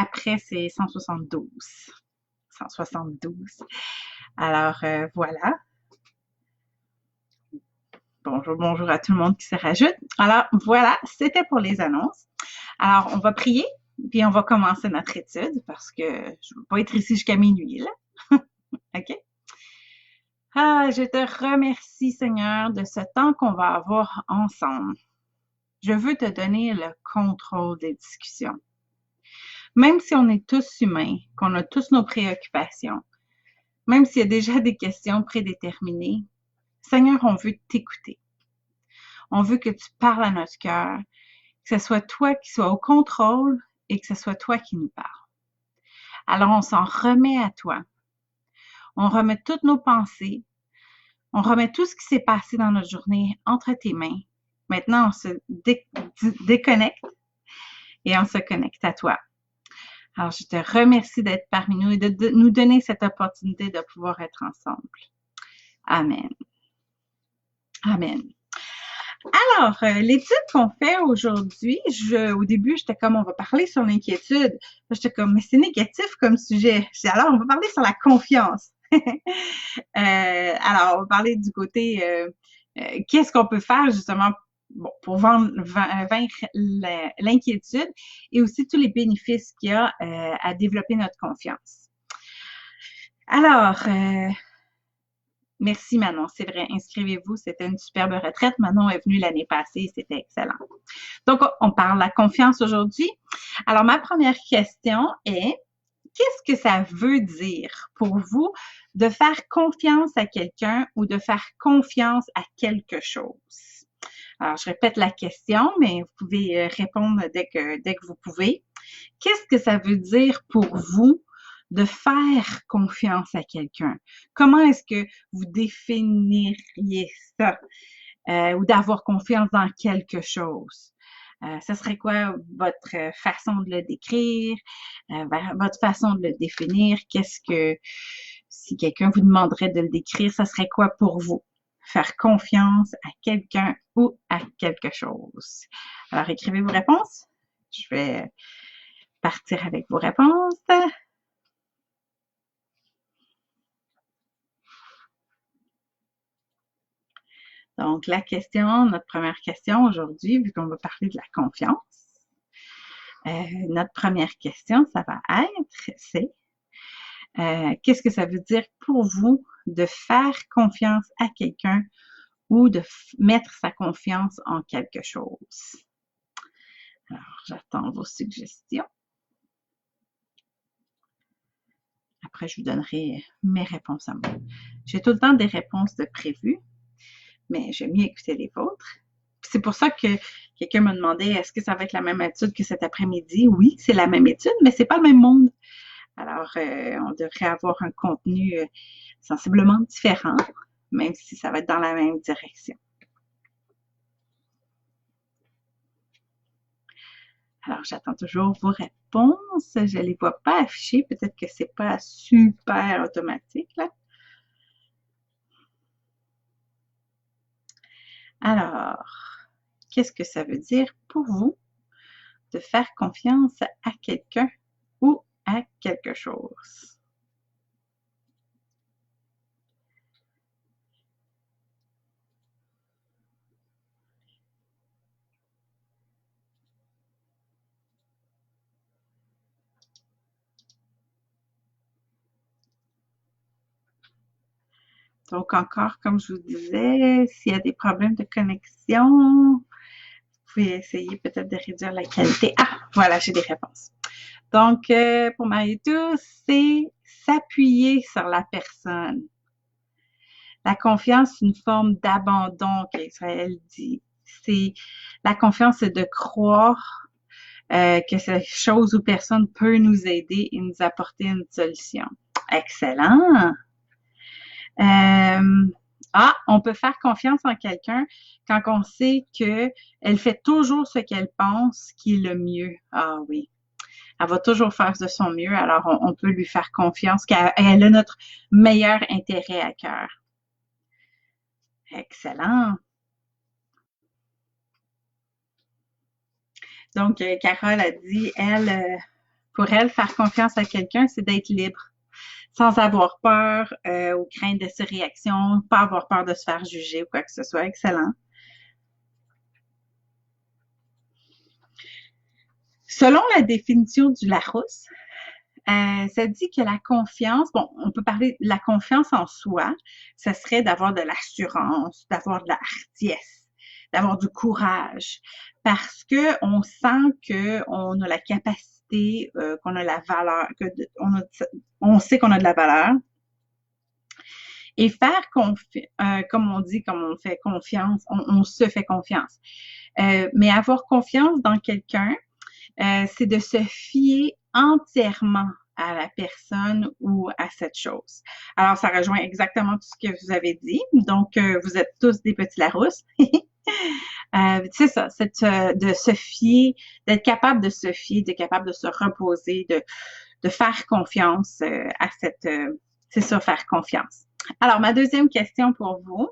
après, c'est 172. 172. Alors, voilà. Bonjour, bonjour à tout le monde qui se rajoute. Alors, voilà, c'était pour les annonces. Alors, on va prier, puis on va commencer notre étude parce que je ne veux pas être ici jusqu'à minuit, là. OK? Ah, je te remercie, Seigneur, de ce temps qu'on va avoir ensemble. Je veux te donner le contrôle des discussions. Même si on est tous humains, qu'on a tous nos préoccupations, même s'il y a déjà des questions prédéterminées, Seigneur, on veut t'écouter. On veut que tu parles à notre cœur, que ce soit toi qui sois au contrôle et que ce soit toi qui nous parles. Alors, on s'en remet à toi. On remet toutes nos pensées. On remet tout ce qui s'est passé dans notre journée entre tes mains. Maintenant, on se déconnecte et on se connecte à toi. Alors, je te remercie d'être parmi nous et de nous donner cette opportunité de pouvoir être ensemble. Amen. Amen. Alors, l'étude qu'on fait aujourd'hui, au début, j'étais comme, on va parler sur l'inquiétude. J'étais comme, mais c'est négatif comme sujet. J'ai dit, alors, on va parler sur la confiance. Alors, on va parler du côté, qu'est-ce qu'on peut faire justement pour vaincre l'inquiétude et aussi tous les bénéfices qu'il y a à développer notre confiance. Alors, merci Manon, c'est vrai, inscrivez-vous, c'était une superbe retraite. Manon est venue l'année passée et c'était excellent. Donc, on parle de la confiance aujourd'hui. Alors, ma première question est, qu'est-ce que ça veut dire pour vous de faire confiance à quelqu'un ou de faire confiance à quelque chose? Alors, je répète la question, mais vous pouvez répondre dès que vous pouvez. Qu'est-ce que ça veut dire pour vous de faire confiance à quelqu'un? Comment est-ce que vous définiriez ça? Ou d'avoir confiance dans quelque chose? Ce serait quoi votre façon de le décrire, votre façon de le définir? Si quelqu'un vous demanderait de le décrire, ça serait quoi pour vous? Faire confiance à quelqu'un ou à quelque chose. Alors, écrivez vos réponses. Je vais partir avec vos réponses. Donc, notre première question aujourd'hui, vu qu'on va parler de la confiance, notre première question, ça va être, c'est qu'est-ce que ça veut dire pour vous de faire confiance à quelqu'un ou de mettre sa confiance en quelque chose? Alors, j'attends vos suggestions. Après, je vous donnerai mes réponses à moi. J'ai tout le temps des réponses de prévues, mais j'aime mieux écouter les vôtres. C'est pour ça que quelqu'un m'a demandé, est-ce que ça va être la même étude que cet après-midi? Oui, c'est la même étude, mais c'est pas le même monde. Alors, on devrait avoir un contenu sensiblement différent, même si ça va être dans la même direction. Alors, j'attends toujours vos réponses. Je ne les vois pas affichées. Peut-être que c'est pas super automatique, là. Alors, qu'est-ce que ça veut dire pour vous de faire confiance à quelqu'un ou à quelque chose? Donc, encore, comme je vous disais, s'il y a des problèmes de connexion, vous pouvez essayer peut-être de réduire la qualité. Ah, voilà, j'ai des réponses. Donc, pour Marie-Tou, c'est s'appuyer sur la personne. La confiance, c'est une forme d'abandon qu'Israël dit. La confiance, c'est de croire que cette chose ou personne peut nous aider et nous apporter une solution. Excellent! On peut faire confiance en quelqu'un quand on sait qu'elle fait toujours ce qu'elle pense qui est le mieux. Ah oui. Elle va toujours faire de son mieux, alors on peut lui faire confiance qu'elle a notre meilleur intérêt à cœur. Excellent. Donc, Carole a dit, elle, Pour elle, faire confiance à quelqu'un, c'est d'être libre, sans avoir peur ou crainte de ses réactions, pas avoir peur de se faire juger ou quoi que ce soit. Excellent. Selon la définition du Larousse, ça dit que la confiance, bon, on peut parler de la confiance en soi, ce serait d'avoir de l'assurance, d'avoir de la hardiesse, d'avoir du courage, parce que on sent que on a la capacité, qu'on a la valeur, on sait qu'on a de la valeur. Et faire comme on dit, comme on fait confiance, on se fait confiance. Mais avoir confiance dans quelqu'un, c'est de se fier entièrement à la personne ou à cette chose. Alors, ça rejoint exactement tout ce que vous avez dit. Donc, vous êtes tous des petits Larousse. C'est ça, de se fier, d'être capable de se fier, d'être capable de se reposer, de faire confiance à c'est ça, faire confiance. Alors, ma deuxième question pour vous.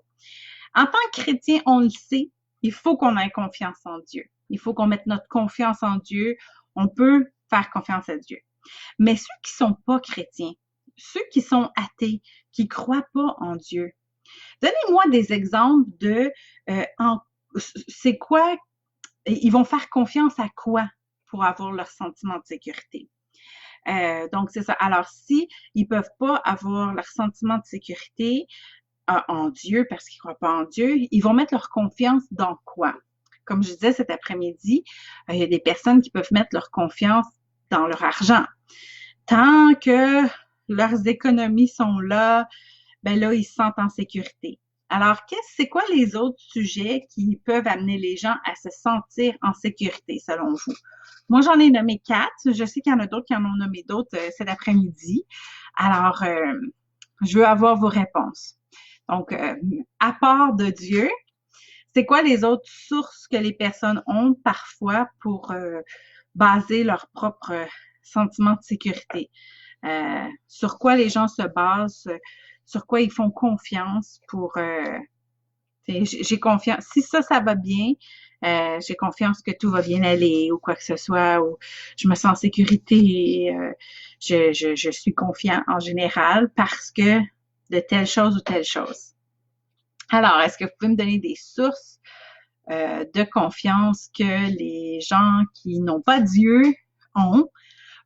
En tant que chrétien, on le sait, il faut qu'on ait confiance en Dieu. Il faut qu'on mette notre confiance en Dieu. On peut faire confiance à Dieu. Mais ceux qui sont pas chrétiens, ceux qui sont athées, qui croient pas en Dieu, donnez-moi des exemples de c'est quoi, ils vont faire confiance à quoi pour avoir leur sentiment de sécurité. Donc, c'est ça. Alors, si ils peuvent pas avoir leur sentiment de sécurité en Dieu parce qu'ils croient pas en Dieu, ils vont mettre leur confiance dans quoi? Comme je disais cet après-midi, il y a des personnes qui peuvent mettre leur confiance dans leur argent. Tant que leurs économies sont là, ben là, ils se sentent en sécurité. Alors, c'est quoi les autres sujets qui peuvent amener les gens à se sentir en sécurité, selon vous? Moi, j'en ai nommé 4. Je sais qu'il y en a d'autres qui en ont nommé d'autres cet après-midi. Alors, je veux avoir vos réponses. Donc, à part de Dieu, c'est quoi les autres sources que les personnes ont parfois pour baser leur propre sentiment de sécurité? Sur quoi les gens se basent, sur quoi ils font confiance pour j'ai confiance. Si ça va bien, j'ai confiance que tout va bien aller ou quoi que ce soit, ou je me sens en sécurité, je suis confiant en général parce que de telle chose ou telle chose. Alors, est-ce que vous pouvez me donner des sources de confiance que les gens qui n'ont pas Dieu ont?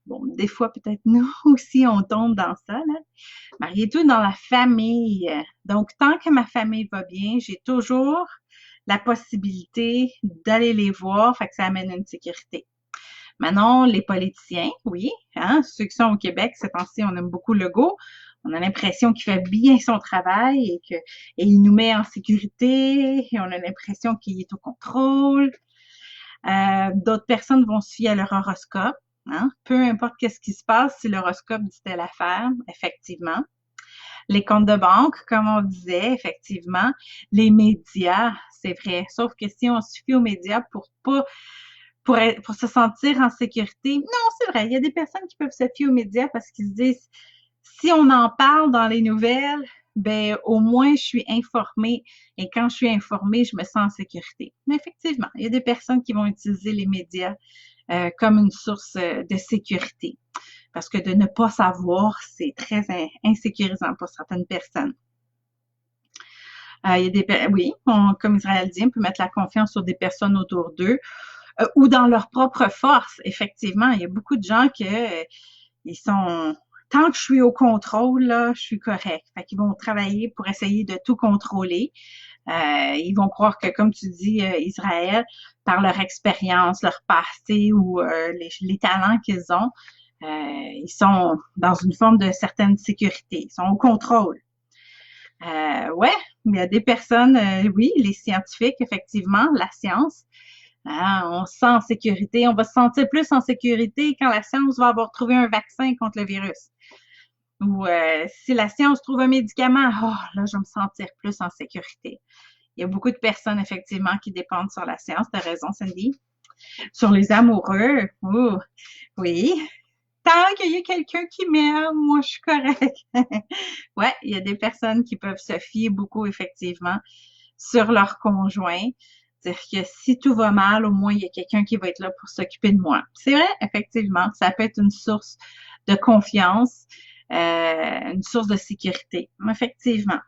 Bon, des fois, peut-être nous aussi, on tombe dans ça, là. Malgré tout, dans la famille. Donc, tant que ma famille va bien, j'ai toujours la possibilité d'aller les voir, fait que ça amène une sécurité. Maintenant, les politiciens, oui, hein, ceux qui sont au Québec, ces temps-ci, on aime beaucoup Legault. On a l'impression qu'il fait bien son travail et il nous met en sécurité et on a l'impression qu'il est au contrôle. D'autres personnes vont se fier à leur horoscope. Hein? Peu importe qu'est-ce qui se passe, si l'horoscope dit telle affaire, effectivement. Les comptes de banque, comme on disait, effectivement. Les médias, c'est vrai. Sauf que si on se fie aux médias pour se sentir en sécurité, non, c'est vrai. Il y a des personnes qui peuvent se fier aux médias parce qu'ils se disent, si on en parle dans les nouvelles, ben au moins je suis informée et quand je suis informée, je me sens en sécurité. Mais effectivement, il y a des personnes qui vont utiliser les médias comme une source de sécurité parce que de ne pas savoir, c'est très insécurisant pour certaines personnes. Il y a oui, comme Israël dit, on peut mettre la confiance sur des personnes autour d'eux ou dans leur propre force. Effectivement, il y a beaucoup de gens ils sont tant que je suis au contrôle, là, je suis correct. Fait qu'ils vont travailler pour essayer de tout contrôler. Ils vont croire que, comme tu dis, Israël, par leur expérience, leur passé ou les talents qu'ils ont, ils sont dans une forme de certaine sécurité. Ils sont au contrôle. Ouais, il y a des personnes, oui, les scientifiques, effectivement, la science, on se sent en sécurité. On va se sentir plus en sécurité quand la science va avoir trouvé un vaccin contre le virus. Ou si la science trouve un médicament, oh, là, je vais me sentir plus en sécurité. Il y a beaucoup de personnes, effectivement, qui dépendent sur la science. T'as raison, Cindy. Sur les amoureux, oui. Tant qu'il y a quelqu'un qui m'aime, moi, je suis correct. Ouais, il y a des personnes qui peuvent se fier beaucoup, effectivement, sur leur conjoint. Dire que si tout va mal, au moins, il y a quelqu'un qui va être là pour s'occuper de moi. C'est vrai, effectivement, ça peut être une source de confiance, une source de sécurité. Effectivement.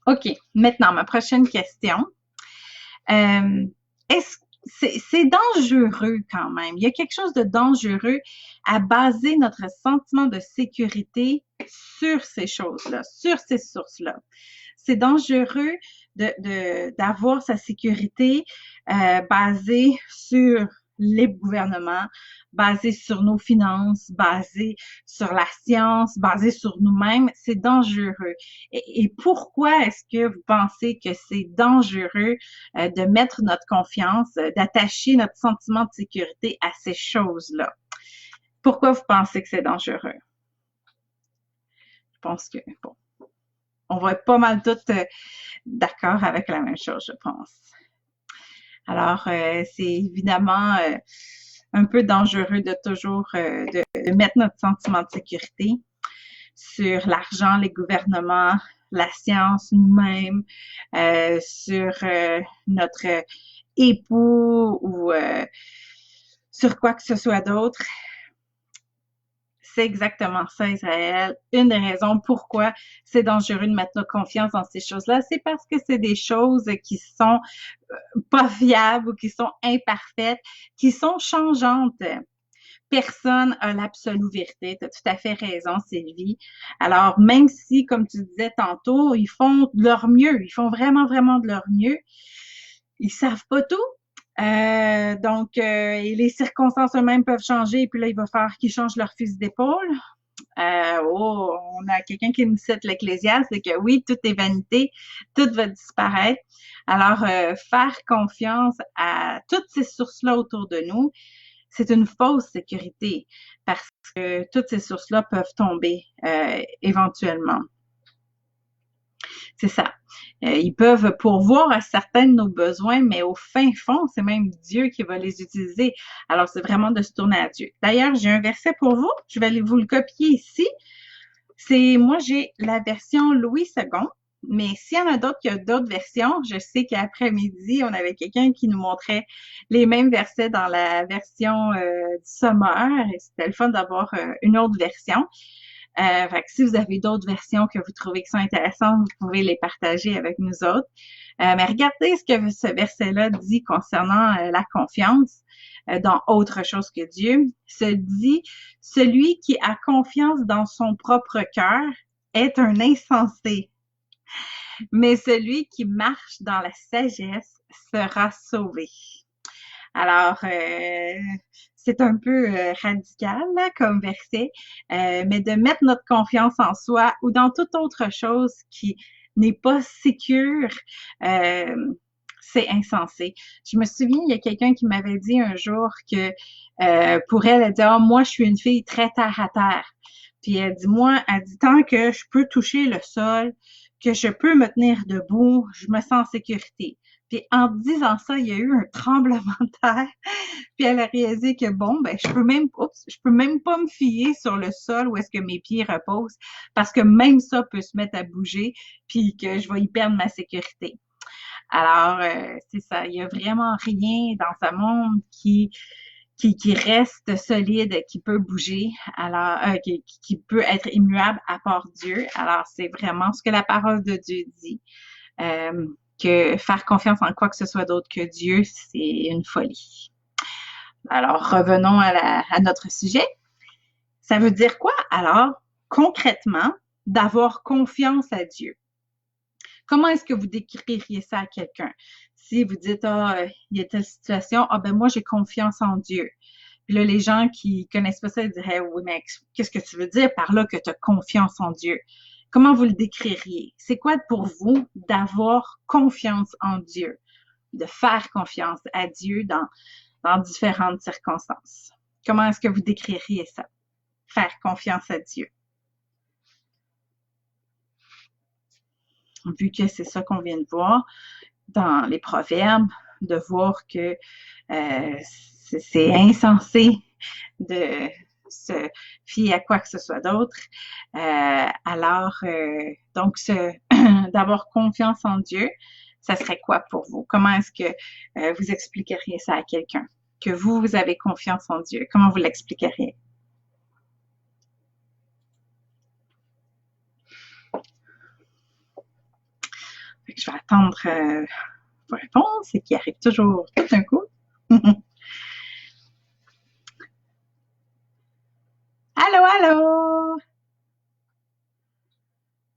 OK. Maintenant, ma prochaine question. Est-ce c'est dangereux quand même. Il y a quelque chose de dangereux à baser notre sentiment de sécurité sur ces choses-là, sur ces sources-là. C'est dangereux d'avoir sa sécurité basée sur les gouvernements, basée sur nos finances, basée sur la science, basée sur nous-mêmes. C'est dangereux. Et pourquoi est-ce que vous pensez que c'est dangereux de mettre notre confiance, d'attacher notre sentiment de sécurité à ces choses-là? Pourquoi vous pensez que c'est dangereux? Je pense que, bon, on va être pas mal toutes d'accord avec la même chose, je pense. Alors, c'est évidemment un peu dangereux de toujours de mettre notre sentiment de sécurité sur l'argent, les gouvernements, la science, nous-mêmes, sur notre époux ou sur quoi que ce soit d'autre. C'est exactement ça, Israël. Une des raisons pourquoi c'est dangereux de mettre notre confiance dans ces choses-là, c'est parce que c'est des choses qui sont pas fiables ou qui sont imparfaites, qui sont changeantes. Personne a l'absolue vérité. Tu as tout à fait raison, Sylvie. Alors, même si, comme tu disais tantôt, ils font de leur mieux, ils font vraiment, vraiment de leur mieux, ils savent pas tout. Et les circonstances eux-mêmes peuvent changer, et puis là, il va falloir qu'ils changent leur fusil d'épaule. On a quelqu'un qui nous cite l'Ecclésiaste, c'est que oui, tout est vanité, tout va disparaître. Alors, faire confiance à toutes ces sources-là autour de nous, c'est une fausse sécurité parce que toutes ces sources-là peuvent tomber éventuellement. C'est ça. Ils peuvent pourvoir à certains de nos besoins, mais au fin fond, c'est même Dieu qui va les utiliser. Alors, c'est vraiment de se tourner à Dieu. D'ailleurs, j'ai un verset pour vous. Je vais aller vous le copier ici. Moi, j'ai la version Louis II. Mais s'il y en a d'autres qui ont d'autres versions, je sais qu'après-midi, on avait quelqu'un qui nous montrait les mêmes versets dans la version du sommaire et c'était le fun d'avoir une autre version. Fait que si vous avez d'autres versions que vous trouvez qui sont intéressantes, vous pouvez les partager avec nous autres. Mais regardez ce que ce verset-là dit concernant la confiance dans autre chose que Dieu. Se dit, celui qui a confiance dans son propre cœur est un insensé. Mais celui qui marche dans la sagesse sera sauvé. Alors, c'est un peu radical là, comme verset, mais de mettre notre confiance en soi ou dans toute autre chose qui n'est pas sécure, c'est insensé. Je me souviens, il y a quelqu'un qui m'avait dit un jour que pour elle, elle dit « Ah, moi, je suis une fille très terre à terre. » Puis elle dit « Tant que je peux toucher le sol, que je peux me tenir debout, je me sens en sécurité. » Puis en disant ça, il y a eu un tremblement de terre. Puis elle a réalisé que bon, ben je peux même pas me fier sur le sol où est-ce que mes pieds reposent, parce que même ça peut se mettre à bouger, puis que je vais y perdre ma sécurité. Alors c'est ça, il y a vraiment rien dans ce monde qui reste solide, qui peut bouger, alors qui peut être immuable à part Dieu. Alors c'est vraiment ce que la parole de Dieu dit. Que faire confiance en quoi que ce soit d'autre que Dieu, c'est une folie. Alors, revenons à notre sujet. Ça veut dire quoi, alors, concrètement, d'avoir confiance à Dieu? Comment est-ce que vous décririez ça à quelqu'un? Si vous dites, il y a telle situation, ben moi, j'ai confiance en Dieu. Puis là, les gens qui connaissent pas ça, ils diraient, oui, mais qu'est-ce que tu veux dire par là que tu as confiance en Dieu? Comment vous le décririez? C'est quoi pour vous d'avoir confiance en Dieu, de faire confiance à Dieu dans différentes circonstances? Comment est-ce que vous décririez ça? Faire confiance à Dieu. Vu que c'est ça qu'on vient de voir dans les proverbes, de voir que c'est insensé de se fier à quoi que ce soit d'autre. Donc, d'avoir confiance en Dieu, ça serait quoi pour vous? Comment est-ce que vous expliqueriez ça à quelqu'un? Que vous avez confiance en Dieu. Comment vous l'expliqueriez? Je vais attendre vos réponses et qui arrive toujours tout d'un coup. Allô, allô!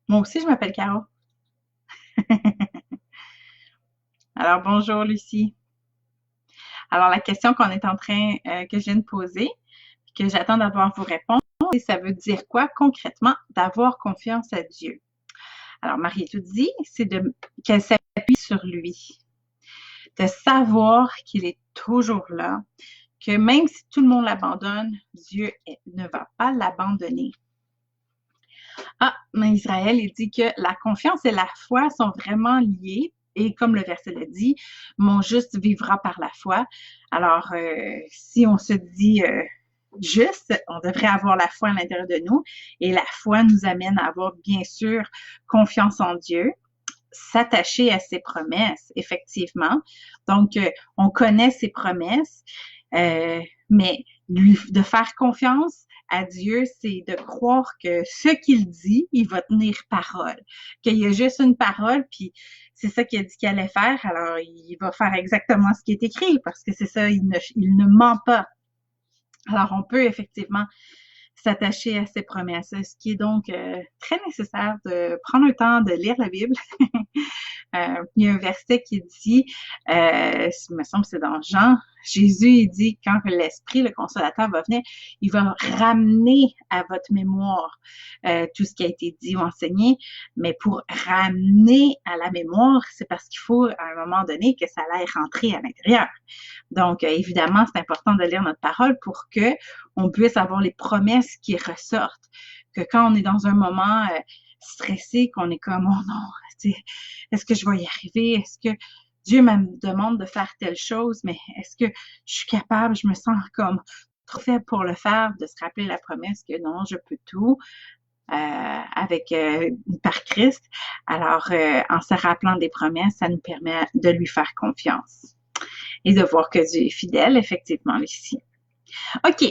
Moi aussi, je m'appelle Caro. Alors, bonjour, Lucie. Alors, la question qu'on est en train, que je viens de poser, que j'attends d'avoir vos réponses, c'est ça veut dire quoi concrètement d'avoir confiance à Dieu? Alors, Marie-Étoile dit, c'est qu'elle s'appuie sur lui, de savoir qu'il est toujours là, que même si tout le monde l'abandonne, Dieu ne va pas l'abandonner. Ah, mais Israël, il dit que la confiance et la foi sont vraiment liées. Et comme le verset le dit, mon juste vivra par la foi. Alors, si on se dit juste, on devrait avoir la foi à l'intérieur de nous. Et la foi nous amène à avoir, bien sûr, confiance en Dieu, s'attacher à ses promesses, effectivement. Donc, on connaît ses promesses, mais de faire confiance à Dieu, c'est de croire que ce qu'il dit, il va tenir parole. Qu'il y a juste une parole, puis c'est ça qu'il a dit qu'il allait faire, alors il va faire exactement ce qui est écrit, parce que c'est ça, il ne ment pas. Alors, on peut effectivement s'attacher à ses promesses, ce qui est donc très nécessaire de prendre le temps de lire la Bible. Il y a un verset qui dit, il me semble que c'est dans Jean, Jésus, il dit, quand l'Esprit, le Consolateur va venir, il va ramener à votre mémoire tout ce qui a été dit ou enseigné, mais pour ramener à la mémoire, c'est parce qu'il faut, à un moment donné, que ça aille rentrer à l'intérieur. Donc, évidemment, c'est important de lire notre parole pour que on puisse avoir les promesses qui ressortent. Que quand on est dans un moment stressé, qu'on est comme, oh non, est-ce que je vais y arriver? Est-ce que Dieu me demande de faire telle chose, mais est-ce que je suis capable? Je me sens comme trop faible pour le faire, de se rappeler la promesse que non, je peux tout par Christ. Alors, en se rappelant des promesses, ça nous permet de lui faire confiance et de voir que Dieu est fidèle, effectivement, ici. OK.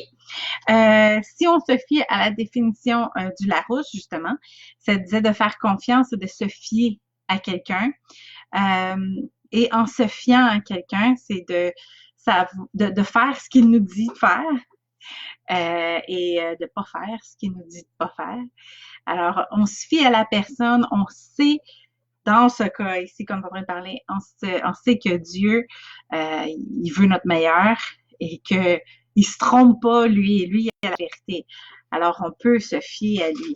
Si on se fie à la définition du Larousse, justement, ça disait de faire confiance et de se fier à quelqu'un. Et en se fiant à quelqu'un, c'est de faire ce qu'il nous dit de faire et de pas faire ce qu'il nous dit de pas faire. Alors, on se fie à la personne, on sait, dans ce cas ici, comme on est en train de parler, on sait que Dieu, il veut notre meilleur et que il se trompe pas, lui, et lui, il a la vérité. Alors, on peut se fier à lui.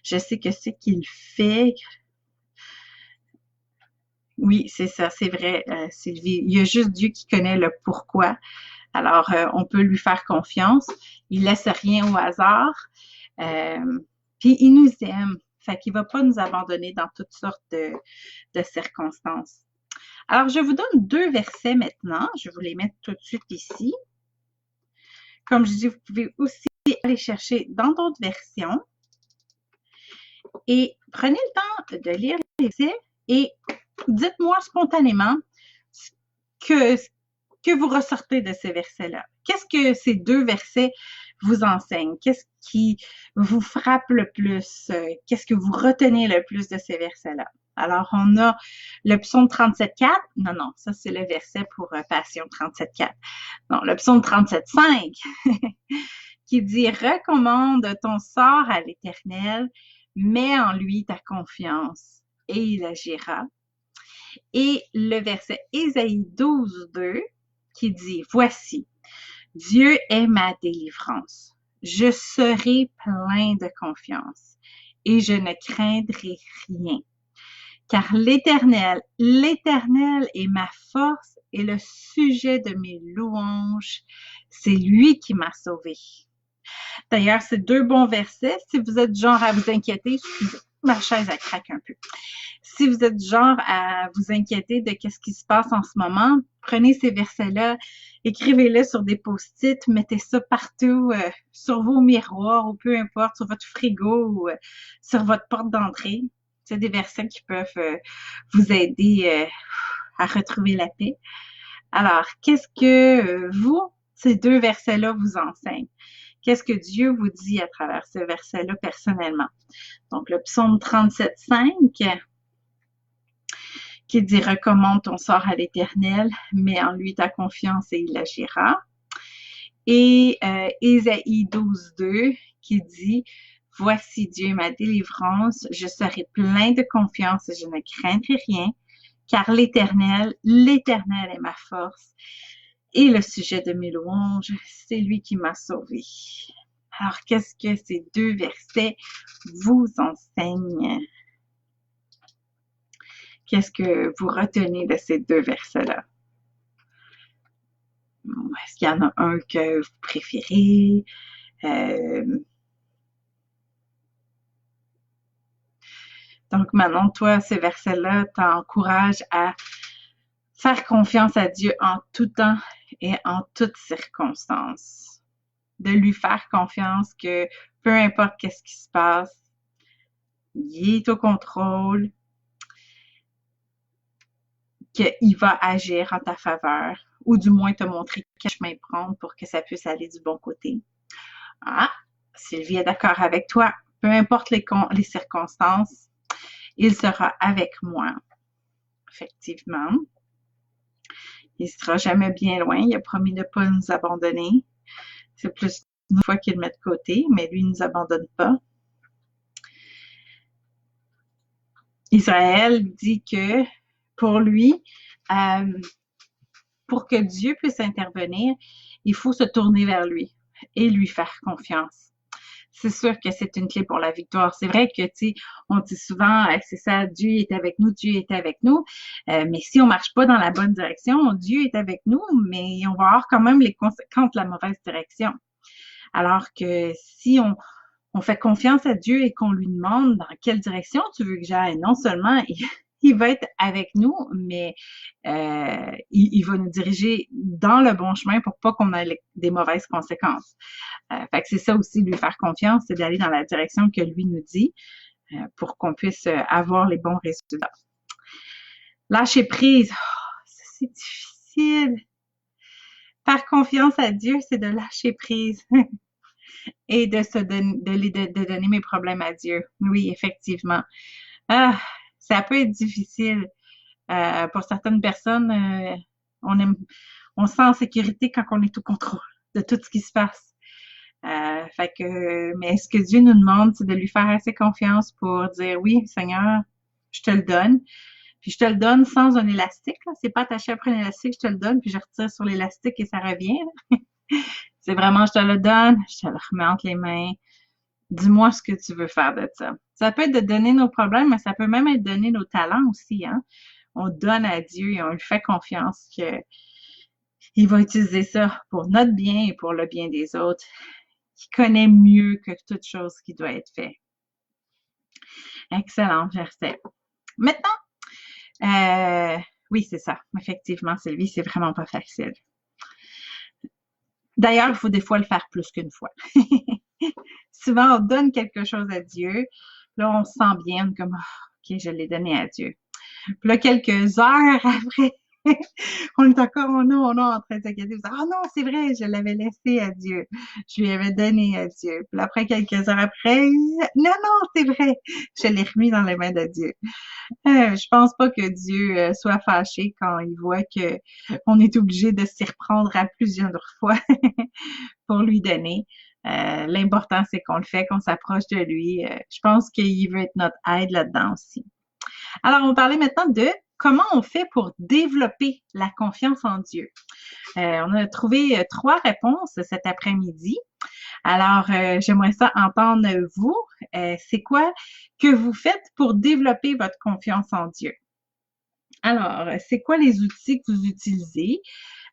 Je sais que ce qu'il fait, oui, c'est ça, c'est vrai, Sylvie. Il y a juste Dieu qui connaît le pourquoi. Alors, on peut lui faire confiance. Il laisse rien au hasard. Puis, il nous aime. Fait qu'il va pas nous abandonner dans toutes sortes de circonstances. Alors, je vous donne 2 versets maintenant. Je vais vous les mettre tout de suite ici. Comme je dis, vous pouvez aussi aller chercher dans d'autres versions. Et prenez le temps de lire les versets et dites-moi spontanément ce que vous ressortez de ces versets-là. Qu'est-ce que ces 2 versets vous enseignent? Qu'est-ce qui vous frappe le plus? Qu'est-ce que vous retenez le plus de ces versets-là? Alors, on a le psaume 37.4. Non, ça, c'est le verset pour Passion 37.4. Non, le psaume 37.5 qui dit « Recommande ton sort à l'Éternel, mets en lui ta confiance et il agira. » Et le verset Ésaïe 12.2 qui dit « Voici, Dieu est ma délivrance. Je serai plein de confiance et je ne craindrai rien. Car l'Éternel est ma force et le sujet de mes louanges. C'est lui qui m'a sauvé. » D'ailleurs, c'est 2 bons versets. Si vous êtes genre à vous inquiéter, excusez, ma chaise elle craque un peu. Si vous êtes genre à vous inquiéter de qu'est-ce qui se passe en ce moment, prenez ces versets-là, écrivez-les sur des post-it, mettez ça partout, sur vos miroirs ou peu importe, sur votre frigo ou sur votre porte d'entrée. C'est des versets qui peuvent vous aider à retrouver la paix. Alors, qu'est-ce que ces deux versets-là vous enseignent? Qu'est-ce que Dieu vous dit à travers ce verset-là personnellement? Donc, le psaume 37,5 qui dit « Recommande ton sort à l'Éternel, mets en lui ta confiance et il agira. » Et Ésaïe 12,2 qui dit « Voici Dieu ma délivrance, je serai plein de confiance et je ne craindrai rien, car l'Éternel est ma force. Et le sujet de mes louanges, c'est lui qui m'a sauvé. » Alors, qu'est-ce que ces deux versets vous enseignent? Qu'est-ce que vous retenez de ces deux versets-là? Est-ce qu'il y en a un que vous préférez? Donc, maintenant, toi, ces versets-là t'encouragent à faire confiance à Dieu en tout temps et en toutes circonstances. De lui faire confiance que peu importe qu'est-ce qui se passe, il est au contrôle, qu'il va agir en ta faveur, ou du moins te montrer quel chemin prendre pour que ça puisse aller du bon côté. Ah, Sylvie est d'accord avec toi. Peu importe les circonstances, il sera avec moi. Effectivement. Il ne sera jamais bien loin. Il a promis de ne pas nous abandonner. C'est plus une fois qu'il le met de côté, mais lui ne nous abandonne pas. Israël dit que pour lui, pour que Dieu puisse intervenir, il faut se tourner vers lui et lui faire confiance. C'est sûr que c'est une clé pour la victoire. C'est vrai que, tu sais, on dit souvent, c'est ça, Dieu est avec nous, Dieu est avec nous. Mais si on marche pas dans la bonne direction, Dieu est avec nous, mais on va avoir quand même les conséquences de la mauvaise direction. Alors que si on fait confiance à Dieu et qu'on lui demande dans quelle direction tu veux que j'aille, non seulement il va être avec nous, mais il va nous diriger dans le bon chemin pour pas qu'on ait des mauvaises conséquences. Fait que c'est ça aussi, lui faire confiance, c'est d'aller dans la direction que lui nous dit pour qu'on puisse avoir les bons résultats. Lâcher prise, c'est difficile. Faire confiance à Dieu, c'est de lâcher prise et de donner mes problèmes à Dieu. Oui, effectivement. Ça peut être difficile. Pour certaines personnes, on se sent en sécurité quand on est au contrôle de tout ce qui se passe. Mais ce que Dieu nous demande, c'est de lui faire assez confiance pour dire oui, Seigneur, je te le donne. Puis je te le donne sans un élastique, là. C'est pas attaché après un élastique, je te le donne, puis je retire sur l'élastique et ça revient. C'est vraiment, je te le donne, je te le remets entre les mains. Dis-moi ce que tu veux faire de ça. Ça peut être de donner nos problèmes, mais ça peut même être de donner nos talents aussi, hein. On donne à Dieu et on lui fait confiance qu'il va utiliser ça pour notre bien et pour le bien des autres. Qui connaît mieux que toute chose qui doit être fait. Excellent verset. Maintenant, oui, c'est ça. Effectivement, Sylvie, c'est vraiment pas facile. D'ailleurs, il faut des fois le faire plus qu'une fois. Souvent, on donne quelque chose à Dieu. Là, on se sent bien, comme, OK, je l'ai donné à Dieu. Puis là, quelques heures après, on est encore en train de s'inquiéter. Ah non, c'est vrai, je l'avais laissé à Dieu. Je lui avais donné à Dieu. Puis après, quelques heures après, non, c'est vrai, je l'ai remis dans les mains de Dieu. Je pense pas que Dieu soit fâché quand il voit que on est obligé de s'y reprendre à plusieurs fois pour lui donner. L'important, c'est qu'on le fait, qu'on s'approche de lui. Je pense qu'il veut être notre aide là-dedans aussi. Alors, on va parler maintenant de comment on fait pour développer la confiance en Dieu. On a trouvé 3 réponses cet après-midi. Alors, j'aimerais ça entendre vous. C'est quoi que vous faites pour développer votre confiance en Dieu? Alors, c'est quoi les outils que vous utilisez?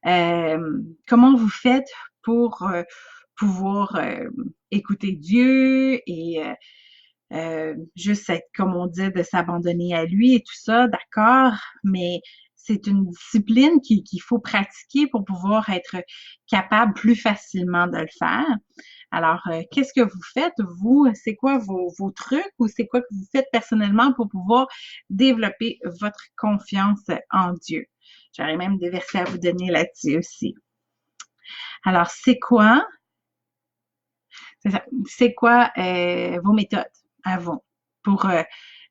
Comment vous faites pour pouvoir écouter Dieu et juste être, comme on dit, de s'abandonner à lui et tout ça, d'accord, mais c'est une discipline qu'il faut pratiquer pour pouvoir être capable plus facilement de le faire. Alors, qu'est-ce que vous faites, vous? C'est quoi vos trucs ou c'est quoi que vous faites personnellement pour pouvoir développer votre confiance en Dieu? J'aurais même des versets à vous donner là-dessus aussi. Alors, c'est quoi vos méthodes à vous pour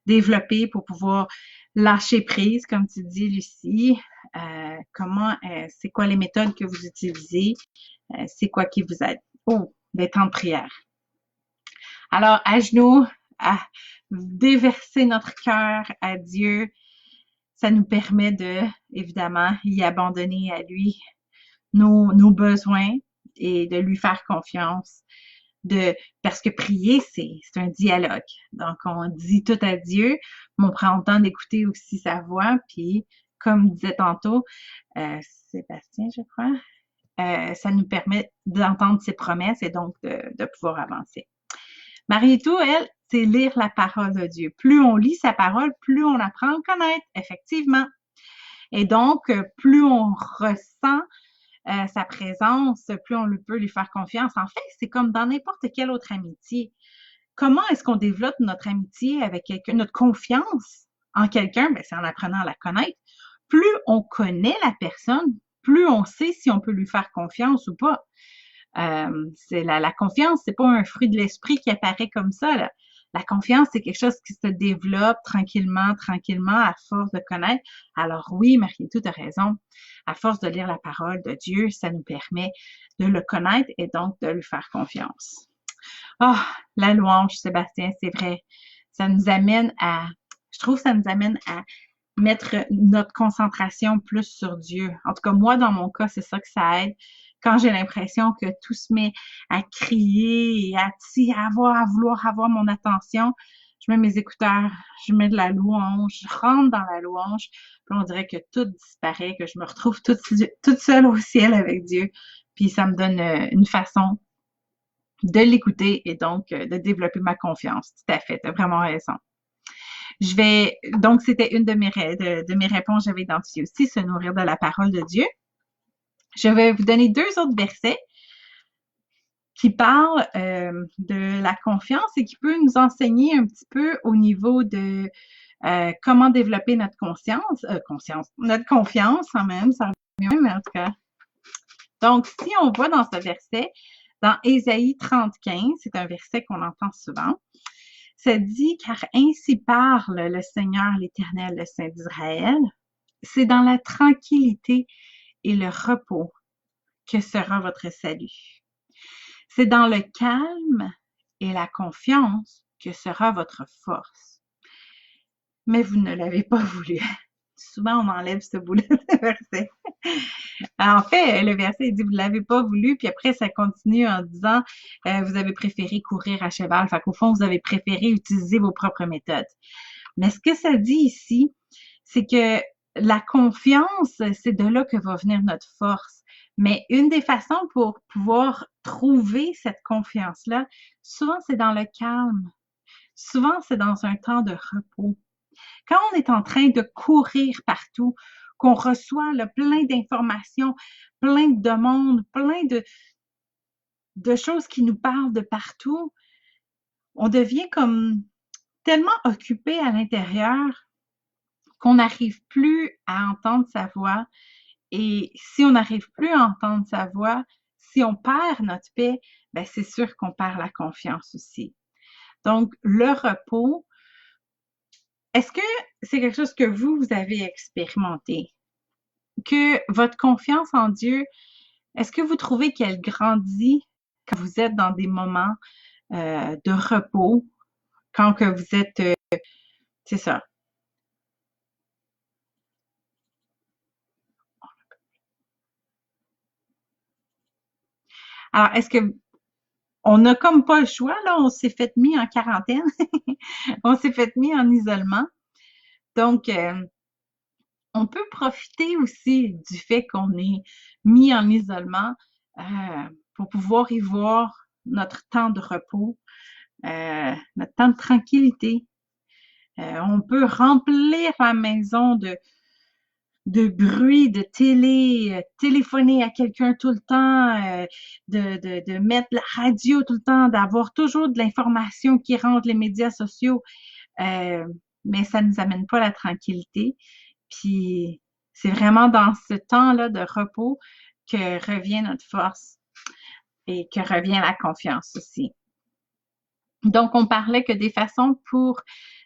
développer, pour pouvoir lâcher prise, comme tu dis, Lucie? C'est quoi les méthodes que vous utilisez? C'est quoi qui vous aide? Oh, des temps de prière. Alors, à genoux, à déverser notre cœur à Dieu, ça nous permet de, évidemment, y abandonner à lui nos besoins et de lui faire confiance. Parce que prier, c'est un dialogue. Donc, on dit tout à Dieu, mais on prend le temps d'écouter aussi sa voix. Puis, comme disait tantôt Sébastien, je crois, ça nous permet d'entendre ses promesses et donc de pouvoir avancer. Marie-Tout, elle, c'est lire la parole de Dieu. Plus on lit sa parole, plus on apprend à le connaître, effectivement. Et donc, plus on ressent sa présence, plus on peut lui faire confiance. En fait, c'est comme dans n'importe quelle autre amitié. Comment est-ce qu'on développe notre amitié avec quelqu'un, notre confiance en quelqu'un? Ben, c'est en apprenant à la connaître. Plus on connaît la personne, plus on sait si on peut lui faire confiance ou pas. C'est la confiance, c'est pas un fruit de l'esprit qui apparaît comme ça, là. La confiance, c'est quelque chose qui se développe tranquillement, à force de connaître. Alors oui, Marie-Tout a raison. À force de lire la parole de Dieu, ça nous permet de le connaître et donc de lui faire confiance. Ah, la louange, Sébastien, c'est vrai. Je trouve que ça nous amène à mettre notre concentration plus sur Dieu. En tout cas, moi, dans mon cas, c'est ça que ça aide. Quand j'ai l'impression que tout se met à crier et à vouloir avoir mon attention, je mets mes écouteurs, je mets de la louange, je rentre dans la louange, puis on dirait que tout disparaît, que je me retrouve toute seule au ciel avec Dieu. Puis ça me donne une façon de l'écouter et donc de développer ma confiance. Tout à fait, tu as vraiment raison. Donc c'était une de mes réponses, j'avais identifié aussi, se nourrir de la parole de Dieu. Je vais vous donner 2 autres versets qui parlent de la confiance et qui peut nous enseigner un petit peu au niveau de comment développer notre notre confiance en même, ça revient même, mais en tout cas. Donc, si on va dans ce verset, dans Ésaïe 35, c'est un verset qu'on entend souvent, ça dit, car ainsi parle le Seigneur l'Éternel, le Saint d'Israël, c'est dans la tranquillité et le repos que sera votre salut. C'est dans le calme et la confiance que sera votre force. Mais vous ne l'avez pas voulu. Souvent, on enlève ce bout-là de verset. En fait, le verset dit, vous ne l'avez pas voulu, puis après, ça continue en disant, vous avez préféré courir à cheval. Fait qu'au fond, vous avez préféré utiliser vos propres méthodes. Mais ce que ça dit ici, c'est que la confiance, c'est de là que va venir notre force. Mais une des façons pour pouvoir trouver cette confiance-là, souvent c'est dans le calme. Souvent c'est dans un temps de repos. Quand on est en train de courir partout, qu'on reçoit plein d'informations, plein de demandes, plein de choses qui nous parlent de partout, on devient comme tellement occupé à l'intérieur qu'on n'arrive plus à entendre sa voix. Et si on n'arrive plus à entendre sa voix, si on perd notre paix, ben c'est sûr qu'on perd la confiance aussi. Donc, le repos, est-ce que c'est quelque chose que vous avez expérimenté? Que votre confiance en Dieu, est-ce que vous trouvez qu'elle grandit quand vous êtes dans des moments de repos, quand que vous êtes, c'est ça. Alors, est-ce que on n'a comme pas le choix, là, on s'est fait mis en quarantaine, on s'est fait mis en isolement. Donc, on peut profiter aussi du fait qu'on est mis en isolement pour pouvoir y voir notre temps de repos, notre temps de tranquillité. On peut remplir la maison bruit, de télé, téléphoner à quelqu'un tout le temps, de mettre la radio tout le temps, d'avoir toujours de l'information qui rentre, les médias sociaux. Euh, mais ça nous amène pas la tranquillité. Puis c'est vraiment dans ce temps-là de repos que revient notre force et que revient la confiance aussi. Donc, on parlait que des façons pour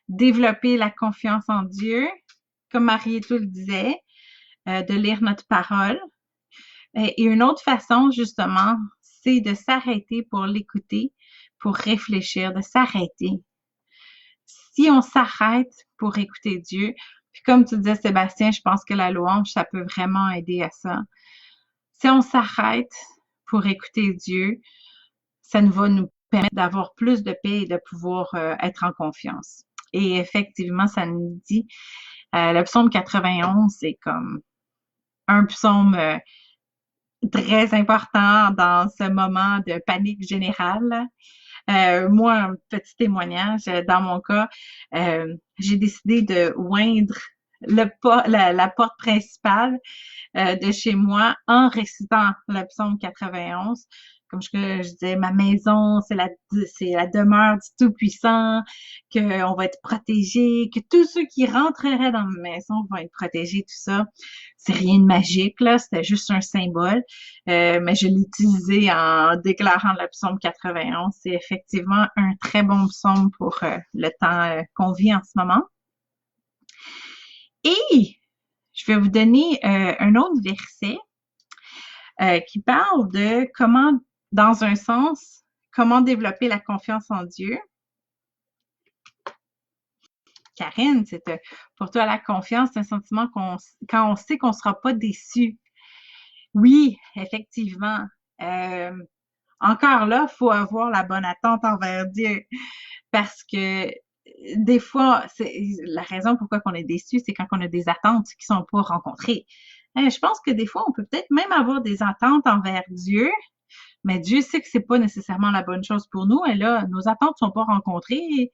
développer la confiance en Dieu, comme Mariétou le disait, de lire notre parole. Et une autre façon, justement, c'est de s'arrêter pour l'écouter, pour réfléchir, de s'arrêter. Si on s'arrête pour écouter Dieu, puis comme tu disais, Sébastien, je pense que la louange, ça peut vraiment aider à ça. Si on s'arrête pour écouter Dieu, ça va nous permettre d'avoir plus de paix et de pouvoir être en confiance. Et effectivement, ça nous dit, le psaume 91, c'est comme un psaume très important dans ce moment de panique générale. Moi, un petit témoignage, dans mon cas, j'ai décidé de oindre la porte principale de chez moi en récitant le psaume 91. Comme je disais, ma maison, c'est la demeure du Tout-Puissant, qu'on va être protégé, que tous ceux qui rentreraient dans ma maison vont être protégés, tout ça. C'est rien de magique, là, c'était juste un symbole, mais je l'ai utilisé en déclarant le psaume 91. C'est effectivement un très bon psaume pour le temps qu'on vit en ce moment. Et je vais vous donner un autre verset qui parle de comment, dans un sens, comment développer la confiance en Dieu. Karine, c'est pour toi la confiance, c'est un sentiment quand on sait qu'on ne sera pas déçu. Oui, effectivement. Encore là, il faut avoir la bonne attente envers Dieu parce que des fois, c'est la raison pourquoi on est déçu, c'est quand on a des attentes qui sont pas rencontrées. Je pense que des fois, on peut peut-être même avoir des attentes envers Dieu, mais Dieu sait que c'est pas nécessairement la bonne chose pour nous. Et là, nos attentes sont pas rencontrées. Et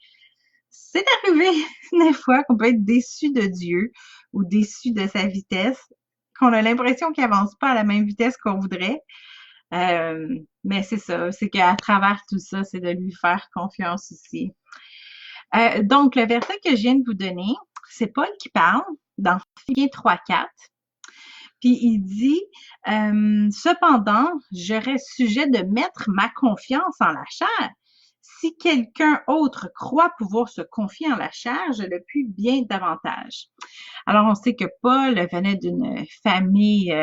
c'est arrivé des fois qu'on peut être déçu de Dieu ou déçu de sa vitesse, qu'on a l'impression qu'il avance pas à la même vitesse qu'on voudrait. Mais c'est ça, c'est qu'à travers tout ça, c'est de lui faire confiance aussi. Donc, le verset que je viens de vous donner, c'est Paul qui parle dans Philippiens 3:4. Puis il dit, cependant, j'aurais sujet de mettre ma confiance en la chair. Si quelqu'un autre croit pouvoir se confier en la chair, je le puis bien davantage. Alors, on sait que Paul venait d'une famille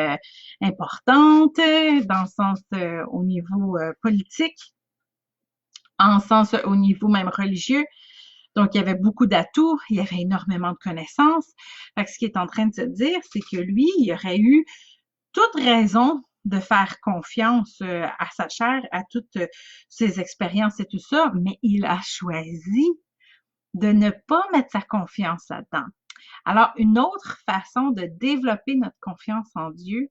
importante, dans le sens au niveau politique, en sens au niveau même religieux. Donc, il y avait beaucoup d'atouts, il y avait énormément de connaissances. Fait que ce qu'il est en train de se dire, c'est que lui, il aurait eu toute raison de faire confiance à sa chair, à toutes ses expériences et tout ça, mais il a choisi de ne pas mettre sa confiance là-dedans. Alors, une autre façon de développer notre confiance en Dieu,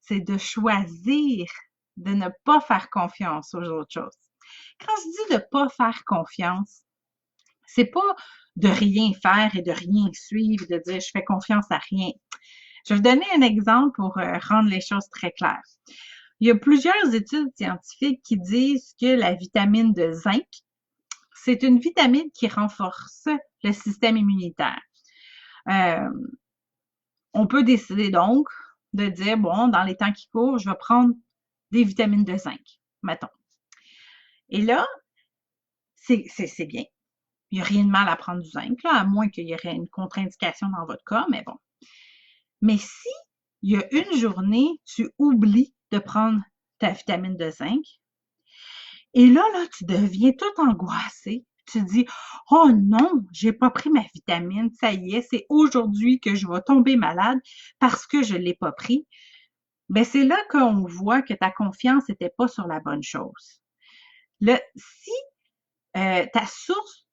c'est de choisir de ne pas faire confiance aux autres choses. Quand je dis de ne pas faire confiance, c'est pas de rien faire et de rien suivre, de dire je fais confiance à rien. Je vais vous donner un exemple pour rendre les choses très claires. Il y a plusieurs études scientifiques qui disent que la vitamine de zinc, c'est une vitamine qui renforce le système immunitaire. On peut décider donc de dire, bon, dans les temps qui courent, je vais prendre des vitamines de zinc, mettons. Et là, c'est bien. Il n'y a rien de mal à prendre du zinc, là, à moins qu'il y aurait une contre-indication dans votre cas, mais bon. Mais si il y a une journée, tu oublies de prendre ta vitamine de zinc, et là, tu deviens tout angoissé. Tu dis, oh non, j'ai pas pris ma vitamine, ça y est, c'est aujourd'hui que je vais tomber malade parce que je l'ai pas pris. Ben, c'est là qu'on voit que ta confiance n'était pas sur la bonne chose. Si ta source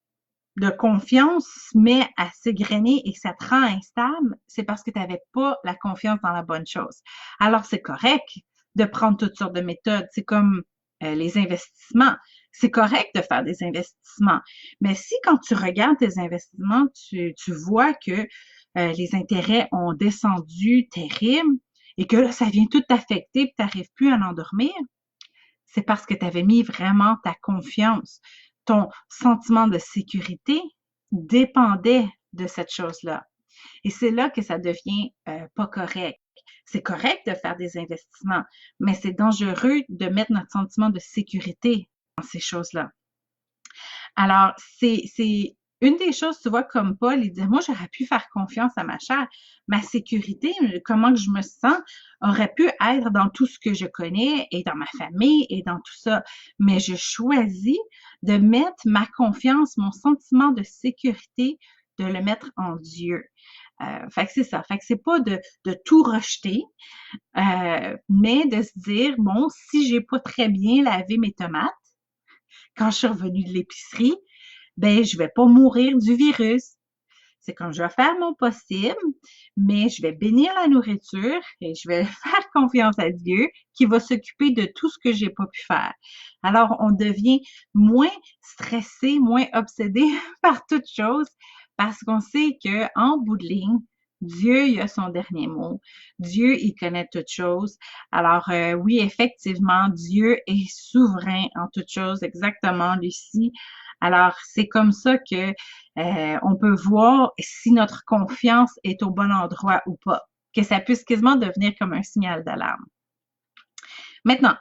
de confiance se met à s'égrener et que ça te rend instable, c'est parce que tu n'avais pas la confiance dans la bonne chose. Alors, c'est correct de prendre toutes sortes de méthodes. C'est comme les investissements. C'est correct de faire des investissements. Mais si quand tu regardes tes investissements, tu vois que les intérêts ont descendu terrible et que là, ça vient tout t'affecter et tu n'arrives plus à l'endormir, c'est parce que tu avais mis vraiment ta confiance. Ton sentiment de sécurité dépendait de cette chose-là. Et c'est là que ça devient pas correct. C'est correct de faire des investissements, mais c'est dangereux de mettre notre sentiment de sécurité dans ces choses-là. Alors, c'est une des choses, tu vois, comme Paul, il dit, moi, j'aurais pu faire confiance à ma chair. Ma sécurité, comment que je me sens, aurait pu être dans tout ce que je connais et dans ma famille et dans tout ça. Mais je choisis de mettre ma confiance, mon sentiment de sécurité, de le mettre en Dieu. Fait que c'est ça. Fait que c'est pas de tout rejeter, mais de se dire, bon, si j'ai pas très bien lavé mes tomates, quand je suis revenue de l'épicerie, ben, je vais pas mourir du virus. C'est comme je vais faire mon possible, mais je vais bénir la nourriture et je vais faire confiance à Dieu qui va s'occuper de tout ce que j'ai pas pu faire. Alors, on devient moins stressé, moins obsédé par toute chose parce qu'on sait que en bout de ligne, Dieu, il a son dernier mot. Dieu, il connaît toutes choses. Alors, oui, effectivement, Dieu est souverain en toutes choses, exactement, Lucie. Alors, c'est comme ça que on peut voir si notre confiance est au bon endroit ou pas, que ça puisse quasiment devenir comme un signal d'alarme. Maintenant,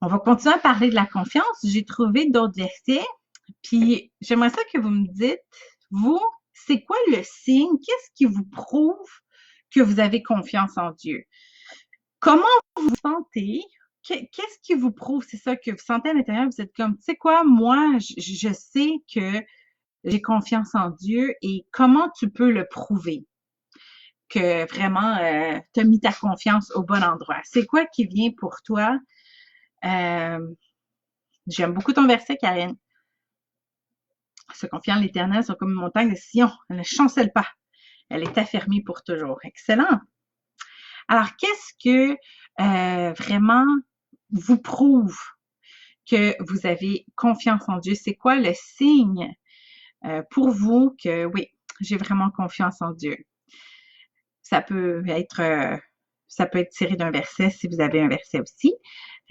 on va continuer à parler de la confiance. J'ai trouvé d'autres versets, puis j'aimerais ça que vous me dites, vous, c'est quoi le signe? Qu'est-ce qui vous prouve que vous avez confiance en Dieu? Comment vous vous sentez? Qu'est-ce qui vous prouve? C'est ça que vous sentez à l'intérieur, vous êtes comme, tu sais quoi, moi, je sais que j'ai confiance en Dieu et comment tu peux le prouver que vraiment tu as mis ta confiance au bon endroit? C'est quoi qui vient pour toi? J'aime beaucoup ton verset, Karine. Se confiant en l'Éternel sont comme une montagne de Sion. Elle ne chancelle pas. Elle est affermie pour toujours. Excellent. Alors, qu'est-ce que vraiment vous prouve que vous avez confiance en Dieu? C'est quoi le signe pour vous que oui, j'ai vraiment confiance en Dieu? Ça peut être tiré d'un verset si vous avez un verset aussi.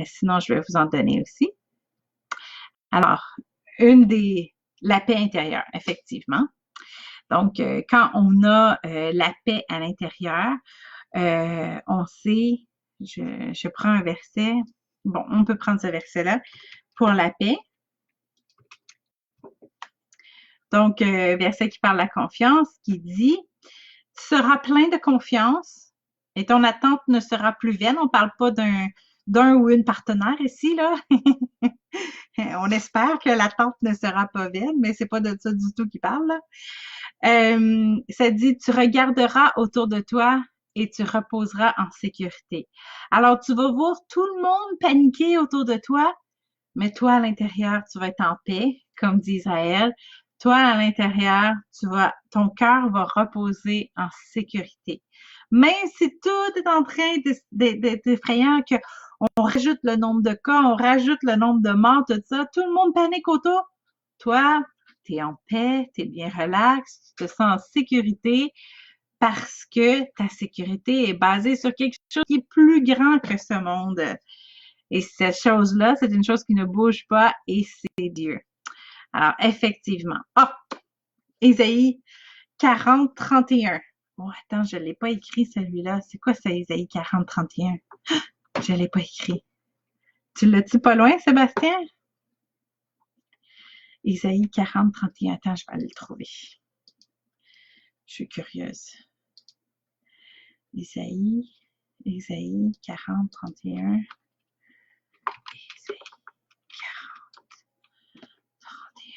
Sinon, je vais vous en donner aussi. Alors, la paix intérieure, effectivement. Donc, quand on a la paix à l'intérieur, on sait, je prends un verset, bon, on peut prendre ce verset-là pour la paix. Donc, verset qui parle de la confiance, qui dit, tu seras plein de confiance et ton attente ne sera plus vaine. On ne parle pas d'un ou une partenaire ici, là. On espère que l'attente ne sera pas vaine, mais c'est pas de ça du tout qu'il parle, là. Ça dit, tu regarderas autour de toi et tu reposeras en sécurité. Alors, tu vas voir tout le monde paniquer autour de toi, mais toi, à l'intérieur, tu vas être en paix, comme dit Israël. Toi, à l'intérieur, ton cœur va reposer en sécurité. Même si tout est en train d'être effrayant, qu'on rajoute le nombre de cas, on rajoute le nombre de morts, tout ça, tout le monde panique autour. Toi, tu es en paix, tu es bien relax, tu te sens en sécurité parce que ta sécurité est basée sur quelque chose qui est plus grand que ce monde. Et cette chose-là, c'est une chose qui ne bouge pas et c'est Dieu. Alors, effectivement. Ésaïe 40, 31. Oh, attends, je ne l'ai pas écrit celui-là. C'est quoi ça, Ésaïe 40, 31? Je ne l'ai pas écrit. Tu l'as-tu pas loin, Sébastien? Ésaïe 40, 31. Attends, je vais aller le trouver. Je suis curieuse. Ésaïe 40, 31. Ésaïe 40, 31.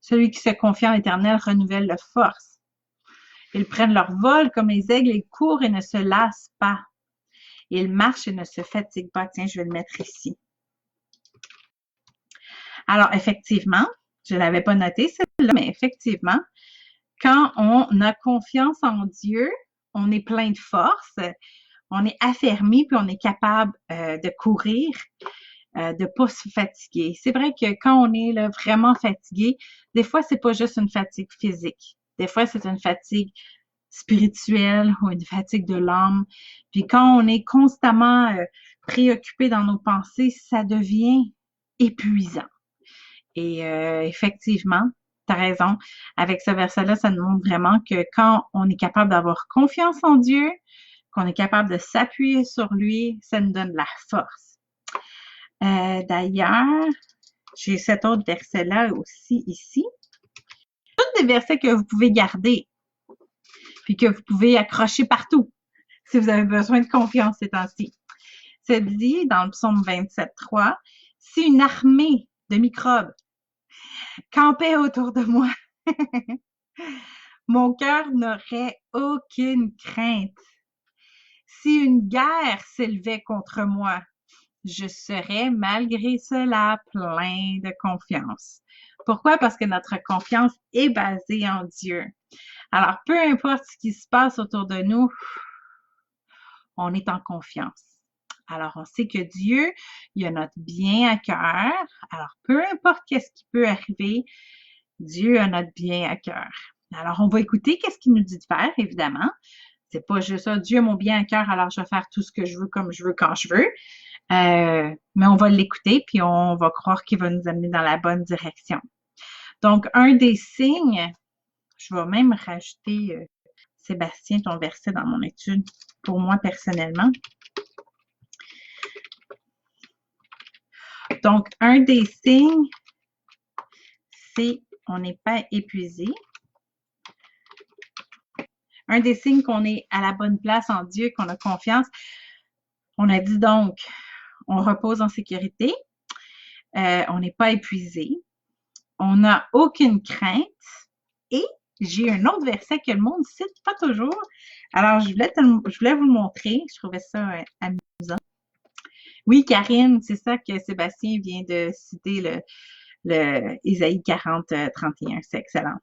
Celui qui se confie en l'Éternel renouvelle leur force. Ils prennent leur vol comme les aigles, ils courent et ne se lassent pas. Ils marchent et ne se fatiguent pas. Tiens, je vais le mettre ici. Alors, effectivement, je ne l'avais pas noté celle-là, mais effectivement, quand on a confiance en Dieu, on est plein de force, on est affermi, puis on est capable de courir, de pas se fatiguer. C'est vrai que quand on est là, vraiment fatigué, des fois, c'est pas juste une fatigue physique. Des fois, c'est une fatigue spirituelle ou une fatigue de l'âme. Puis quand on est constamment préoccupé dans nos pensées, ça devient épuisant. Et effectivement, tu as raison. Avec ce verset-là, ça nous montre vraiment que quand on est capable d'avoir confiance en Dieu, qu'on est capable de s'appuyer sur lui, ça nous donne de la force. D'ailleurs, j'ai cet autre verset-là aussi ici. Tous des versets que vous pouvez garder, puis que vous pouvez accrocher partout si vous avez besoin de confiance ces temps-ci. Ça dit dans le psaume 27:3, « Si une armée de microbes campait autour de moi, mon cœur n'aurait aucune crainte. Si une guerre s'élevait contre moi, je serais malgré cela plein de confiance. » Pourquoi? Parce que notre confiance est basée en Dieu. Alors, peu importe ce qui se passe autour de nous, on est en confiance. Alors, on sait que Dieu, il a notre bien à cœur. Alors, peu importe qu'est-ce qui peut arriver, Dieu a notre bien à cœur. Alors, on va écouter qu'est-ce qu'il nous dit de faire, évidemment. C'est pas juste ça, Dieu a mon bien à cœur, alors je vais faire tout ce que je veux comme je veux quand je veux. Mais on va l'écouter, puis on va croire qu'il va nous amener dans la bonne direction. Donc, un des signes, je vais même rajouter, Sébastien, ton verset dans mon étude, pour moi personnellement. Donc, un des signes, c'est on n'est pas épuisé. Un des signes qu'on est à la bonne place en Dieu, qu'on a confiance. On a dit donc, on repose en sécurité, on n'est pas épuisé, on n'a aucune crainte et j'ai un autre verset que le monde ne cite pas toujours. Alors, je voulais vous le montrer. Je trouvais ça amusant. Oui, Karine, c'est ça que Sébastien vient de citer, le Ésaïe 40, 31. C'est excellent.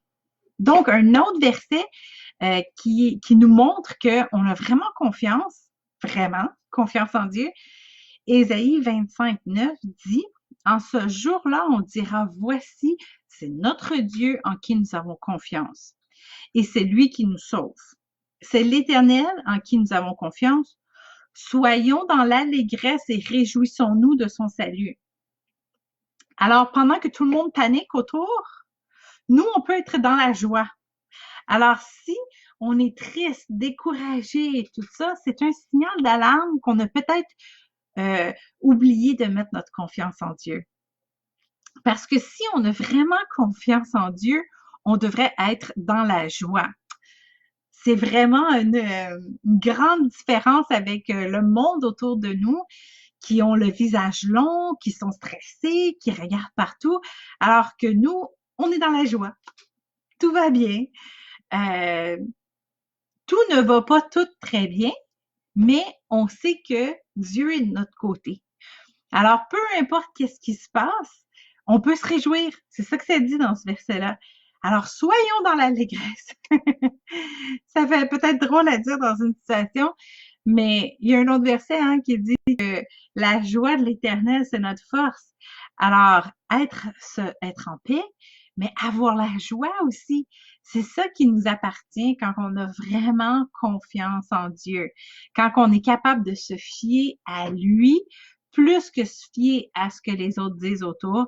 Donc, un autre verset qui nous montre qu'on a vraiment confiance en Dieu. Ésaïe 25, 9 dit, « En ce jour-là, on dira, voici, c'est notre Dieu en qui nous avons confiance. Et c'est lui qui nous sauve. C'est l'Éternel en qui nous avons confiance. Soyons dans l'allégresse et réjouissons-nous de son salut. » Alors, pendant que tout le monde panique autour, nous, on peut être dans la joie. Alors, si on est triste, découragé et tout ça, c'est un signal d'alarme qu'on a peut-être oublié de mettre notre confiance en Dieu. Parce que si on a vraiment confiance en Dieu, on devrait être dans la joie. C'est vraiment une grande différence avec le monde autour de nous qui ont le visage long, qui sont stressés, qui regardent partout, alors que nous, on est dans la joie. Tout va bien. Tout ne va pas tout très bien, mais on sait que Dieu est de notre côté. Alors, peu importe qu'est-ce qui se passe, on peut se réjouir. C'est ça que ça dit dans ce verset-là. Alors, soyons dans l'allégresse. Ça fait peut-être drôle à dire dans une situation, mais il y a un autre verset qui dit que la joie de l'Éternel, c'est notre force. Alors, être en paix, mais avoir la joie aussi, c'est ça qui nous appartient quand on a vraiment confiance en Dieu, quand on est capable de se fier à lui plus que se fier à ce que les autres disent autour.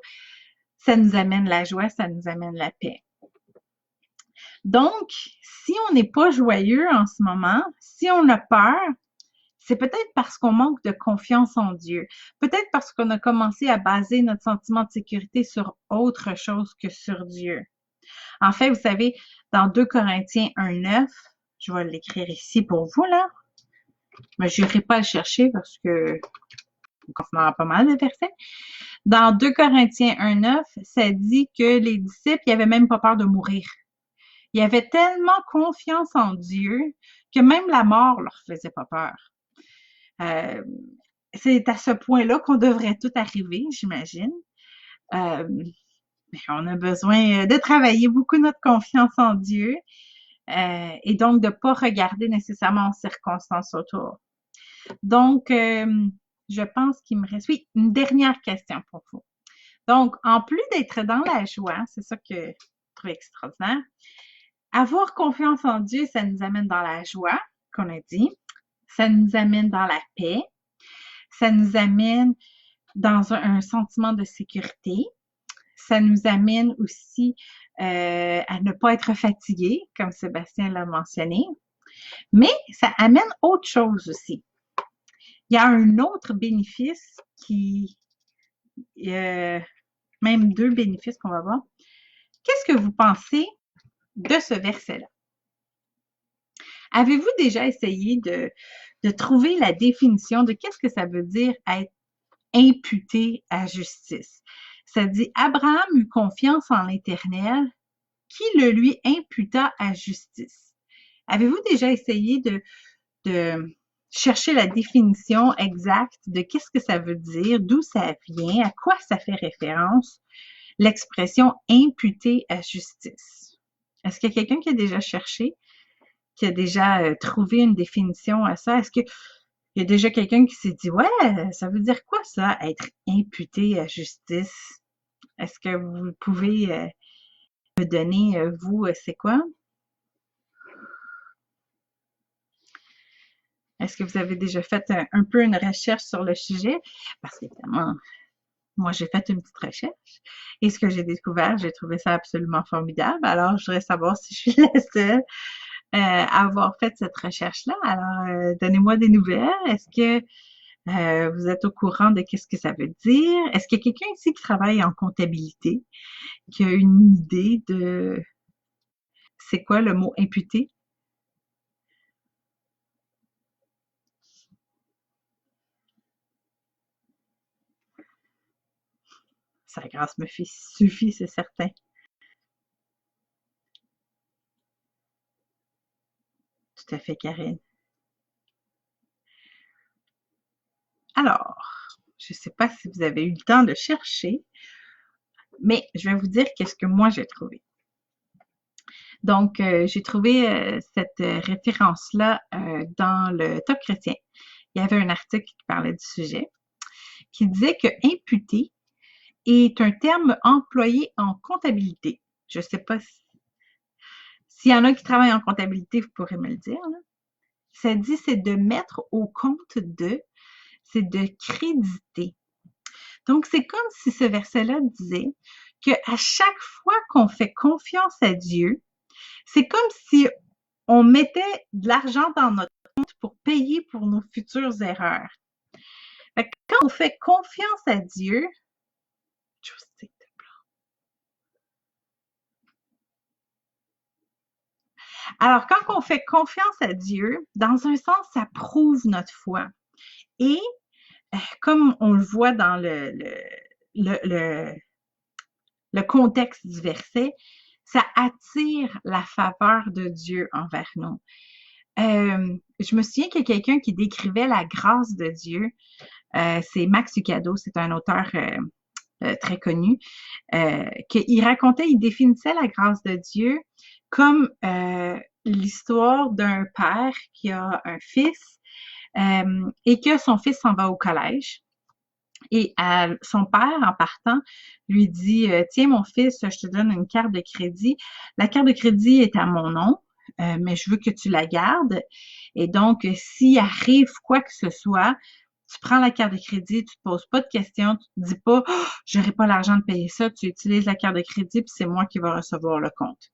Ça nous amène la joie, ça nous amène la paix. Donc, si on n'est pas joyeux en ce moment, si on a peur, c'est peut-être parce qu'on manque de confiance en Dieu. Peut-être parce qu'on a commencé à baser notre sentiment de sécurité sur autre chose que sur Dieu. En fait, vous savez, dans 2 Corinthiens 1:9, je vais l'écrire ici pour vous, là. Mais je n'irai pas le chercher parce que on en a pas mal de versets. Dans 2 Corinthiens 1:9, ça dit que les disciples, ils n'avaient même pas peur de mourir. Ils avaient tellement confiance en Dieu que même la mort leur faisait pas peur. C'est à ce point-là qu'on devrait tout arriver, j'imagine. On a besoin de travailler beaucoup notre confiance en Dieu et donc de ne pas regarder nécessairement aux circonstances autour. Donc, je pense qu'il me reste, oui, une dernière question pour vous. Donc, en plus d'être dans la joie, c'est ça que je trouve extraordinaire, Avoir confiance en Dieu, ça nous amène dans la joie, qu'on a dit. Ça nous amène dans la paix. Ça nous amène dans un sentiment de sécurité. Ça nous amène aussi à ne pas être fatigué, comme Sébastien l'a mentionné. Mais ça amène autre chose aussi. Il y a un autre bénéfice même deux bénéfices qu'on va voir. Qu'est-ce que vous pensez de ce verset-là? Avez-vous déjà essayé de trouver la définition de qu'est-ce que ça veut dire être imputé à justice? Ça dit, Abraham eut confiance en l'Éternel qui le lui imputa à justice. Avez-vous déjà essayé de chercher la définition exacte de qu'est-ce que ça veut dire, d'où ça vient, à quoi ça fait référence, l'expression imputé à justice? Est-ce qu'il y a quelqu'un qui a déjà cherché, qui a déjà trouvé une définition à ça? Est-ce qu'il y a déjà quelqu'un qui s'est dit, ouais, ça veut dire quoi ça, être imputé à justice? Est-ce que vous pouvez me donner, vous, c'est quoi? Est-ce que vous avez déjà fait un peu une recherche sur le sujet? Parce qu'évidemment, moi, j'ai fait une petite recherche et ce que j'ai découvert, j'ai trouvé ça absolument formidable. Alors, je voudrais savoir si je suis la seule à avoir fait cette recherche-là. Alors, donnez-moi des nouvelles. Est-ce que vous êtes au courant de qu'est-ce que ça veut dire? Est-ce qu'il y a quelqu'un ici qui travaille en comptabilité, qui a une idée de c'est quoi le mot imputé? Sa grâce me suffit, c'est certain. Tout à fait, Karine. Alors, je ne sais pas si vous avez eu le temps de chercher, mais je vais vous dire qu'est-ce que moi j'ai trouvé. Donc, j'ai trouvé cette référence-là dans le Top chrétien. Il y avait un article qui parlait du sujet, qui disait que imputé est un terme employé en comptabilité. Je ne sais pas s'il y en a qui travaillent en comptabilité, vous pourrez me le dire. Là. Ça dit c'est de mettre au compte de, c'est de créditer. Donc, c'est comme si ce verset-là disait que à chaque fois qu'on fait confiance à Dieu, c'est comme si on mettait de l'argent dans notre compte pour payer pour nos futures erreurs. Fait que quand on fait confiance à Dieu, alors quand on fait confiance à Dieu, dans un sens, ça prouve notre foi. Et comme on le voit dans le contexte du verset, ça attire la faveur de Dieu envers nous. Je me souviens qu'il y a quelqu'un qui décrivait la grâce de Dieu. C'est Max Lucado, c'est un auteur très connu, qu'il racontait, il définissait la grâce de Dieu comme l'histoire d'un père qui a un fils et que son fils s'en va au collège. Et son père, en partant, lui dit tiens, mon fils, je te donne une carte de crédit. La carte de crédit est à mon nom, mais je veux que tu la gardes. Et donc, s'il arrive quoi que ce soit, tu prends la carte de crédit, tu te poses pas de questions, tu te dis pas oh, j'aurai pas l'argent de payer ça, tu utilises la carte de crédit, puis c'est moi qui vais recevoir le compte.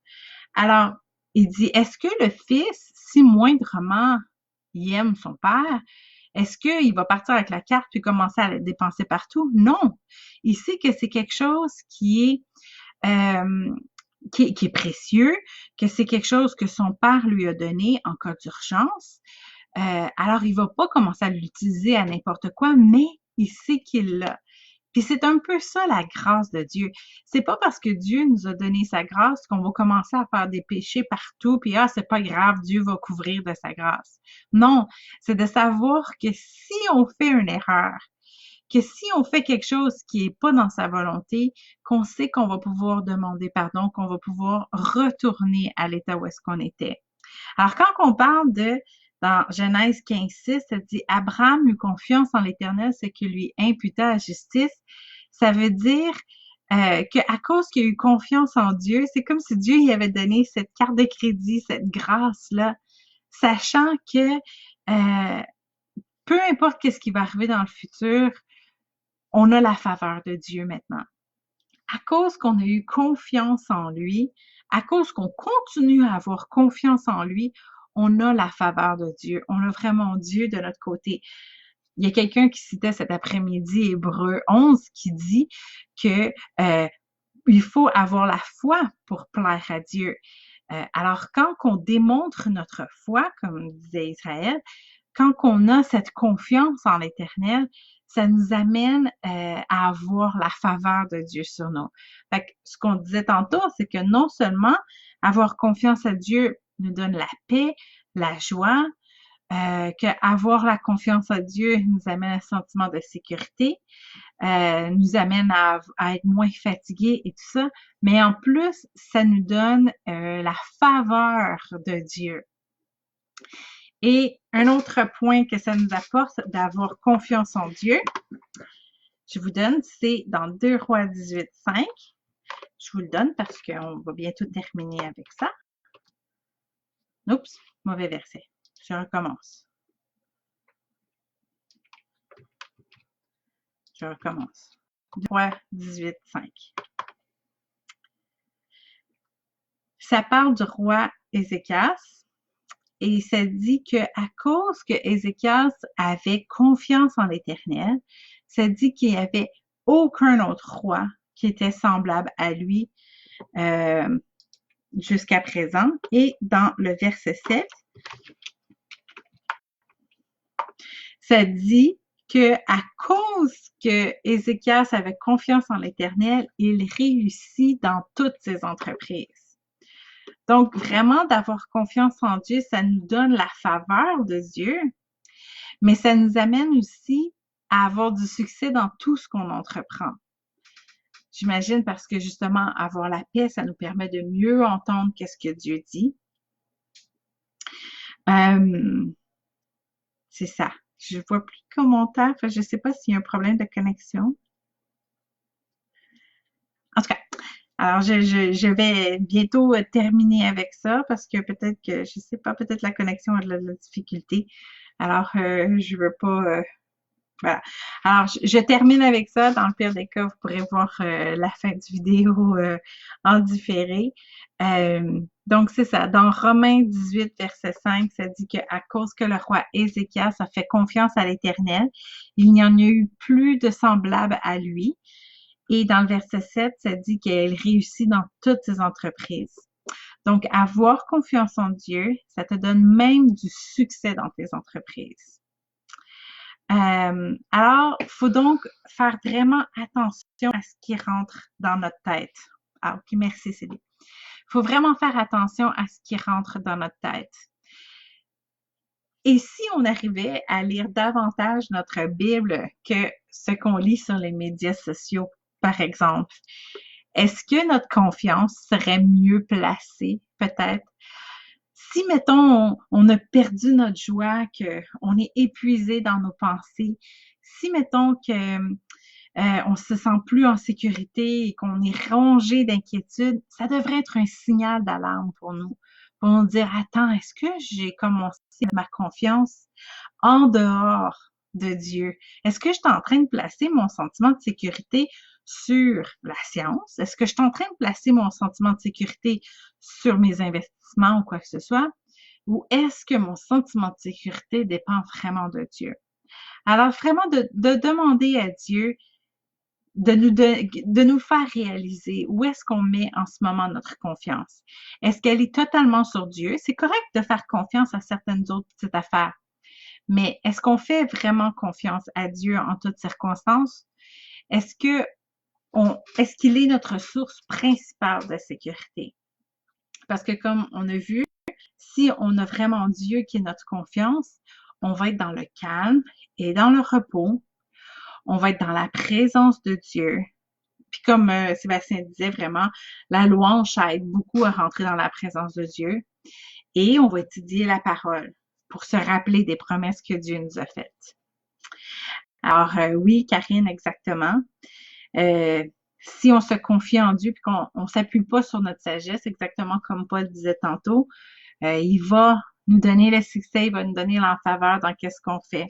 Alors, il dit est-ce que le fils, si moindrement il aime son père, est-ce qu'il va partir avec la carte puis commencer à la dépenser partout? Non. Il sait que c'est quelque chose qui est précieux, que c'est quelque chose que son père lui a donné en cas d'urgence. Alors, il va pas commencer à l'utiliser à n'importe quoi, mais il sait qu'il l'a. Puis c'est un peu ça la grâce de Dieu. C'est pas parce que Dieu nous a donné sa grâce qu'on va commencer à faire des péchés partout, puis ah, c'est pas grave, Dieu va couvrir de sa grâce. Non, c'est de savoir que si on fait une erreur, que si on fait quelque chose qui est pas dans sa volonté, qu'on sait qu'on va pouvoir demander pardon, qu'on va pouvoir retourner à l'état où est-ce qu'on était. Alors, quand on parle dans Genèse 15:6, ça dit Abraham eut confiance en l'Éternel, ce qui lui imputa à justice. Ça veut dire qu'à cause qu'il a eu confiance en Dieu, c'est comme si Dieu lui avait donné cette carte de crédit, cette grâce-là, sachant que peu importe qu'est-ce qui va arriver dans le futur, on a la faveur de Dieu maintenant. À cause qu'on a eu confiance en lui, à cause qu'on continue à avoir confiance en lui, on a la faveur de Dieu. On a vraiment Dieu de notre côté. Il y a quelqu'un qui citait cet après-midi Hébreux 11 qui dit que il faut avoir la foi pour plaire à Dieu. Alors, quand on démontre notre foi, comme disait Israël, quand on a cette confiance en l'Éternel, ça nous amène à avoir la faveur de Dieu sur nous. Fait que, ce qu'on disait tantôt, c'est que non seulement avoir confiance à Dieu nous donne la paix, la joie, que avoir la confiance à Dieu nous amène un sentiment de sécurité, nous amène à être moins fatigués et tout ça, mais en plus, ça nous donne la faveur de Dieu. Et un autre point que ça nous apporte d'avoir confiance en Dieu, je vous donne, c'est dans 2 Rois 18, 5. Je vous le donne parce qu'on va bientôt terminer avec ça. Oups, mauvais verset. Je recommence. Je recommence. 2 Rois 18, 5. Ça parle du roi Ézéchias et ça dit que à cause que Ézéchias avait confiance en l'Éternel, ça dit qu'il n'y avait aucun autre roi qui était semblable à lui jusqu'à présent. Et dans le verset 7, ça dit que à cause que Ézéchias avait confiance en l'Éternel, il réussit dans toutes ses entreprises. Donc, vraiment, d'avoir confiance en Dieu, ça nous donne la faveur de Dieu, mais ça nous amène aussi à avoir du succès dans tout ce qu'on entreprend. J'imagine parce que justement, avoir la paix, ça nous permet de mieux entendre qu'est-ce que Dieu dit. C'est ça. Je vois plus de commentaires. Enfin, je ne sais pas s'il y a un problème de connexion. En tout cas, alors je vais bientôt terminer avec ça parce que peut-être que, je sais pas, peut-être la connexion a de la difficulté. Alors, je veux pas... voilà. Alors, je termine avec ça. Dans le pire des cas, vous pourrez voir la fin du vidéo en différé. Donc, c'est ça. Dans Romains 18, verset 5, ça dit qu'à cause que le roi Ézéchias a fait confiance à l'Éternel, il n'y en a eu plus de semblable à lui. Et dans le verset 7, ça dit qu'elle réussit dans toutes ses entreprises. Donc, avoir confiance en Dieu, ça te donne même du succès dans tes entreprises. Alors, il faut donc faire vraiment attention à ce qui rentre dans notre tête. Ah, ok, merci Céline. Il faut vraiment faire attention à ce qui rentre dans notre tête. Et si on arrivait à lire davantage notre Bible que ce qu'on lit sur les médias sociaux, par exemple, est-ce que notre confiance serait mieux placée, peut-être? Si, mettons, on a perdu notre joie, qu'on est épuisé dans nos pensées, si, mettons, que on se sent plus en sécurité et qu'on est rongé d'inquiétude, ça devrait être un signal d'alarme pour nous dire, attends, est-ce que j'ai commencé ma confiance en dehors de Dieu? Est-ce que je suis en train de placer mon sentiment de sécurité sur la science? Est-ce que je suis en train de placer mon sentiment de sécurité sur mes investissements ou quoi que ce soit? Ou est-ce que mon sentiment de sécurité dépend vraiment de Dieu? Alors, vraiment, de demander à Dieu de nous faire réaliser où est-ce qu'on met en ce moment notre confiance. Est-ce qu'elle est totalement sur Dieu? C'est correct de faire confiance à certaines autres petites affaires, mais est-ce qu'on fait vraiment confiance à Dieu en toutes circonstances? Est-ce qu'il est notre source principale de sécurité? Parce que comme on a vu, si on a vraiment Dieu qui est notre confiance, on va être dans le calme et dans le repos. On va être dans la présence de Dieu. Puis comme Sébastien disait vraiment, la louange, ça aide beaucoup à rentrer dans la présence de Dieu. Et on va étudier la parole pour se rappeler des promesses que Dieu nous a faites. Alors oui, Karine, exactement. si on se confie en Dieu puis qu'on on s'appuie pas sur notre sagesse, exactement comme Paul disait tantôt, il va nous donner le succès, il va nous donner l'en-faveur dans qu'est-ce qu'on fait.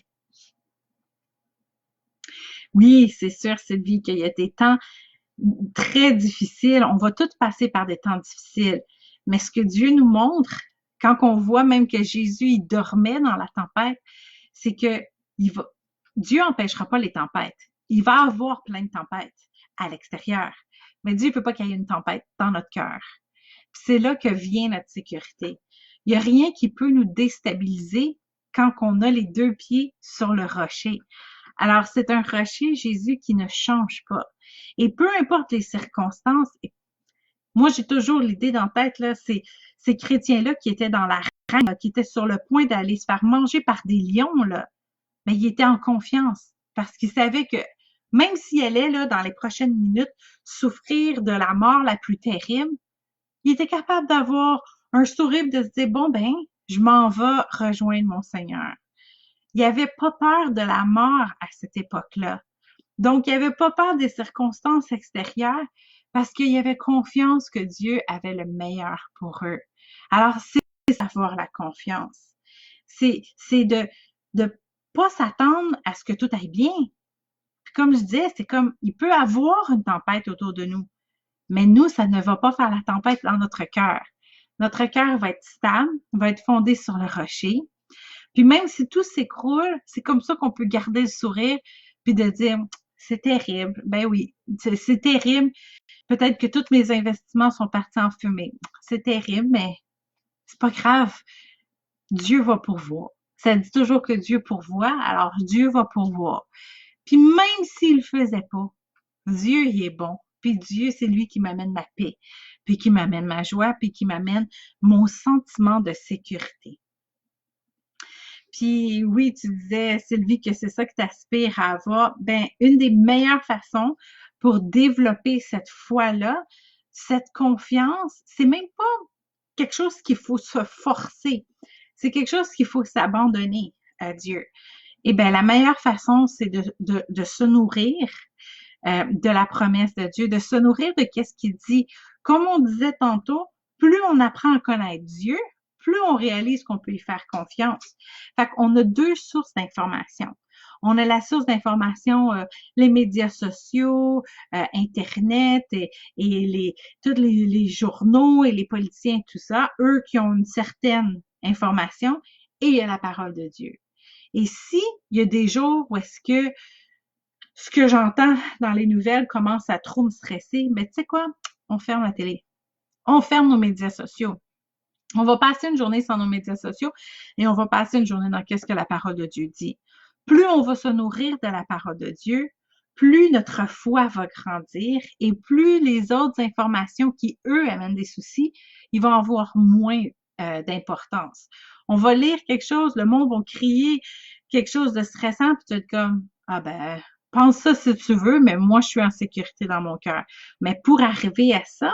Oui, c'est sûr, Sylvie, qu'il y a des temps très difficiles. On va tous passer par des temps difficiles. Mais ce que Dieu nous montre, quand on voit même que Jésus, il dormait dans la tempête, c'est que il va, Dieu n'empêchera pas les tempêtes. Il va avoir plein de tempêtes à l'extérieur. Mais Dieu ne peut pas qu'il y ait une tempête dans notre cœur. C'est là que vient notre sécurité. Il n'y a rien qui peut nous déstabiliser quand on a les deux pieds sur le rocher. Alors, c'est un rocher, Jésus, qui ne change pas. Et peu importe les circonstances, moi, j'ai toujours l'idée dans la tête, là, ces chrétiens-là qui étaient dans la reine, qui étaient sur le point d'aller se faire manger par des lions, là, mais ils étaient en confiance parce qu'ils savaient que même s'ils allaient, là, dans les prochaines minutes, souffrir de la mort la plus terrible, ils étaient capables d'avoir un sourire de se dire, bon, ben, je m'en vais rejoindre mon Seigneur. Il avait pas peur de la mort à cette époque-là. Donc, il avait pas peur des circonstances extérieures parce qu'il y avait confiance que Dieu avait le meilleur pour eux. Alors, c'est avoir la confiance. C'est de pas s'attendre à ce que tout aille bien. Puis comme je disais, c'est comme, il peut avoir une tempête autour de nous, mais nous, ça ne va pas faire la tempête dans notre cœur. Notre cœur va être stable, va être fondé sur le rocher. Puis même si tout s'écroule, c'est comme ça qu'on peut garder le sourire, puis de dire, c'est terrible. Ben oui, c'est terrible. Peut-être que tous mes investissements sont partis en fumée. C'est terrible, mais c'est pas grave. Dieu va pourvoir. Ça dit toujours que Dieu pourvoit, alors Dieu va pourvoir. Puis même s'il le faisait pas, Dieu, il est bon. Puis Dieu, c'est lui qui m'amène ma paix, puis qui m'amène ma joie, puis qui m'amène mon sentiment de sécurité. Puis oui, tu disais, Sylvie, que c'est ça que tu aspires à avoir. Ben, une des meilleures façons pour développer cette foi-là, cette confiance, c'est même pas quelque chose qu'il faut se forcer. C'est quelque chose qu'il faut s'abandonner à Dieu. Et bien, la meilleure façon, c'est de se nourrir de la promesse de Dieu, de se nourrir de qu'est-ce qu'il dit. Comme on disait tantôt, plus on apprend à connaître Dieu, plus on réalise qu'on peut y faire confiance. Fait qu'on a deux sources d'information. On a la source d'information, les médias sociaux, Internet et tous les journaux et les politiciens, tout ça, eux qui ont une certaine information, et il y a la parole de Dieu. Et si il y a des jours où est-ce que ce que j'entends dans les nouvelles commence à trop me stresser, mais tu sais quoi? On ferme la télé. On ferme nos médias sociaux. On va passer une journée sans nos médias sociaux et on va passer une journée dans qu'est-ce que la parole de Dieu dit. Plus on va se nourrir de la parole de Dieu, plus notre foi va grandir et plus les autres informations qui, eux, amènent des soucis, ils vont avoir moins d'importance. On va lire quelque chose, le monde va crier quelque chose de stressant, puis tu vas être comme, ah ben, pense ça si tu veux, mais moi, je suis en sécurité dans mon cœur. Mais pour arriver à ça,